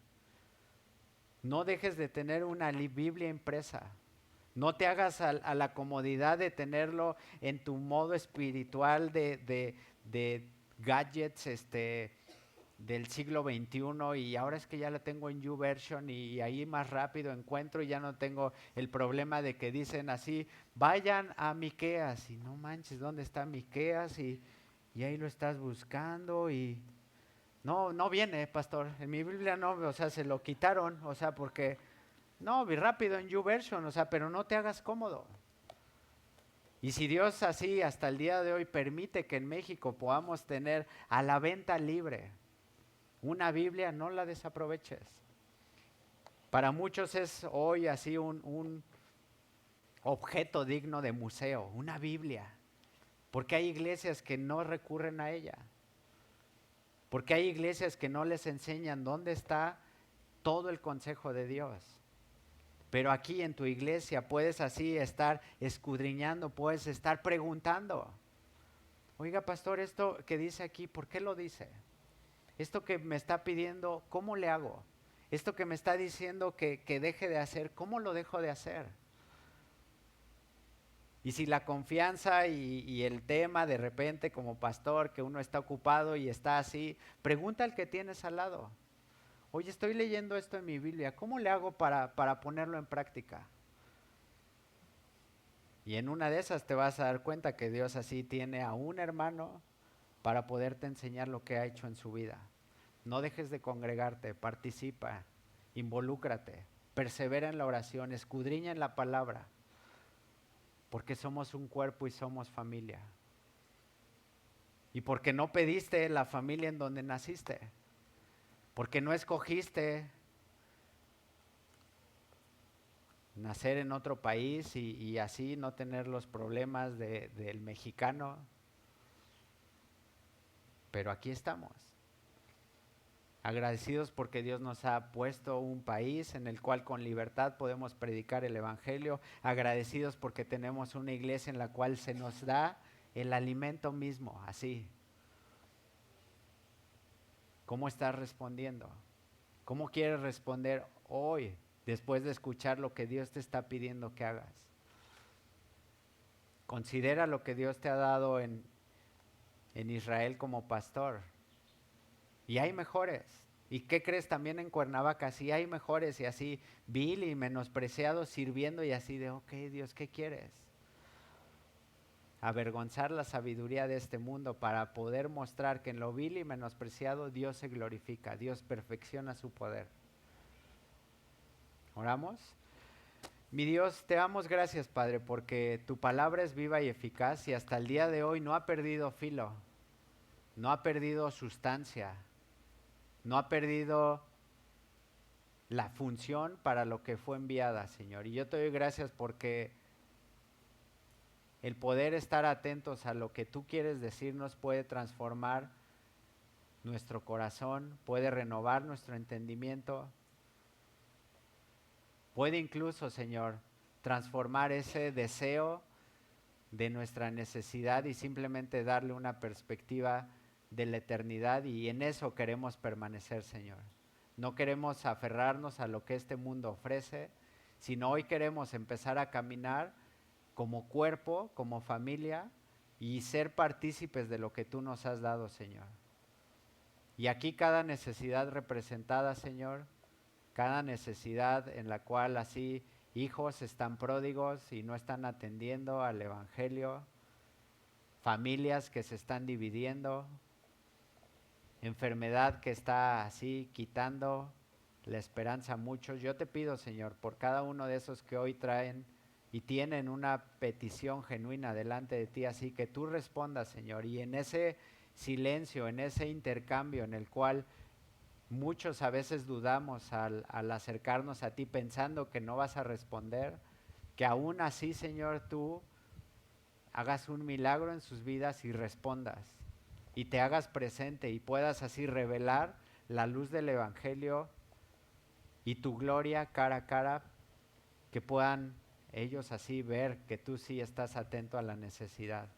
[SPEAKER 1] No dejes de tener una Biblia impresa. No te hagas a la comodidad de tenerlo en tu modo espiritual de gadgets del siglo XXI y ahora es que ya la tengo en YouVersion y ahí más rápido encuentro y ya no tengo el problema de que dicen así, vayan a Miqueas y no manches, ¿dónde está Miqueas? Y ahí lo estás buscando y no viene, pastor, en mi Biblia no, o sea, se lo quitaron, o sea, porque no, vi rápido en YouVersion, o sea, pero no te hagas cómodo. Y si Dios así hasta el día de hoy permite que en México podamos tener a la venta libre una Biblia, no la desaproveches. Para muchos es hoy así un objeto digno de museo, una Biblia, porque hay iglesias que no recurren a ella, porque hay iglesias que no les enseñan dónde está todo el consejo de Dios. Pero aquí en tu iglesia puedes así estar escudriñando, puedes estar preguntando. Oiga, pastor, esto que dice aquí, ¿por qué lo dice? Esto que me está pidiendo, ¿cómo le hago? Esto que me está diciendo que deje de hacer, ¿cómo lo dejo de hacer? Y si la confianza y el tema de repente como pastor, que uno está ocupado y está así, pregunta al que tienes al lado. Oye, estoy leyendo esto en mi Biblia, ¿cómo le hago para ponerlo en práctica? Y en una de esas te vas a dar cuenta que Dios así tiene a un hermano para poderte enseñar lo que ha hecho en su vida. No dejes de congregarte, participa, involúcrate, persevera en la oración, escudriña en la palabra, porque somos un cuerpo y somos familia. Y porque no pediste la familia en donde naciste, porque no escogiste nacer en otro país y así no tener los problemas del mexicano, pero aquí estamos. Agradecidos porque Dios nos ha puesto un país en el cual con libertad podemos predicar el Evangelio. Agradecidos porque tenemos una iglesia en la cual se nos da el alimento mismo, así. ¿Cómo estás respondiendo? ¿Cómo quieres responder hoy después de escuchar lo que Dios te está pidiendo que hagas? Considera lo que Dios te ha dado en Israel como pastor. Y hay mejores. ¿Y qué crees? También en Cuernavaca, sí hay mejores y así vil y menospreciados sirviendo y así de, ok, Dios, ¿qué quieres? Avergonzar la sabiduría de este mundo para poder mostrar que en lo vil y menospreciado Dios se glorifica, Dios perfecciona su poder. ¿Oramos? Mi Dios, te damos gracias, Padre, porque tu palabra es viva y eficaz y hasta el día de hoy no ha perdido filo, no ha perdido sustancia, no ha perdido la función para lo que fue enviada, Señor. Y yo te doy gracias porque el poder estar atentos a lo que tú quieres decirnos puede transformar nuestro corazón, puede renovar nuestro entendimiento, puede incluso, Señor, transformar ese deseo de nuestra necesidad y simplemente darle una perspectiva de la eternidad, y en eso queremos permanecer, Señor. No queremos aferrarnos a lo que este mundo ofrece, sino hoy queremos empezar a caminar como cuerpo, como familia, y ser partícipes de lo que tú nos has dado, Señor. Y aquí cada necesidad representada, Señor, cada necesidad en la cual así hijos están pródigos y no están atendiendo al Evangelio, familias que se están dividiendo, enfermedad que está así quitando la esperanza a muchos. Yo te pido, Señor, por cada uno de esos que hoy traen y tienen una petición genuina delante de ti, así que tú respondas, Señor, y en ese silencio, en ese intercambio en el cual muchos a veces dudamos al acercarnos a ti pensando que no vas a responder, que aún así, Señor, tú hagas un milagro en sus vidas y respondas y te hagas presente y puedas así revelar la luz del Evangelio y tu gloria cara a cara, que puedan ellos así ver que tú sí estás atento a la necesidad.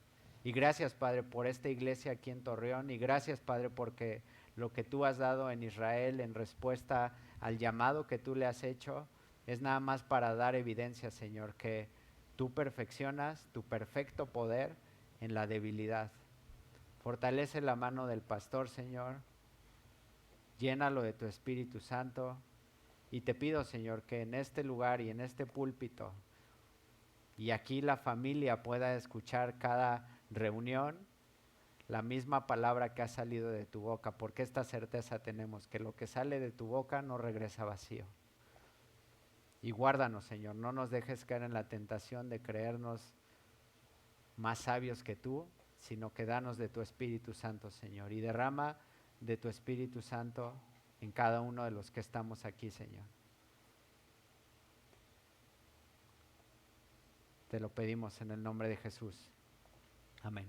[SPEAKER 1] Y gracias, Padre, por esta iglesia aquí en Torreón, y gracias, Padre, porque lo que tú has dado en Israel en respuesta al llamado que tú le has hecho es nada más para dar evidencia, Señor, que tú perfeccionas tu perfecto poder en la debilidad. Fortalece la mano del pastor, Señor, llénalo de tu Espíritu Santo, y te pido, Señor, que en este lugar y en este púlpito y aquí la familia pueda escuchar cada reunión la misma palabra que ha salido de tu boca, porque esta certeza tenemos, que lo que sale de tu boca no regresa vacío. Y guárdanos, Señor, no nos dejes caer en la tentación de creernos más sabios que tú, sino que danos de tu Espíritu Santo, Señor, y derrama de tu Espíritu Santo en cada uno de los que estamos aquí, Señor. Te lo pedimos en el nombre de Jesús. Amén.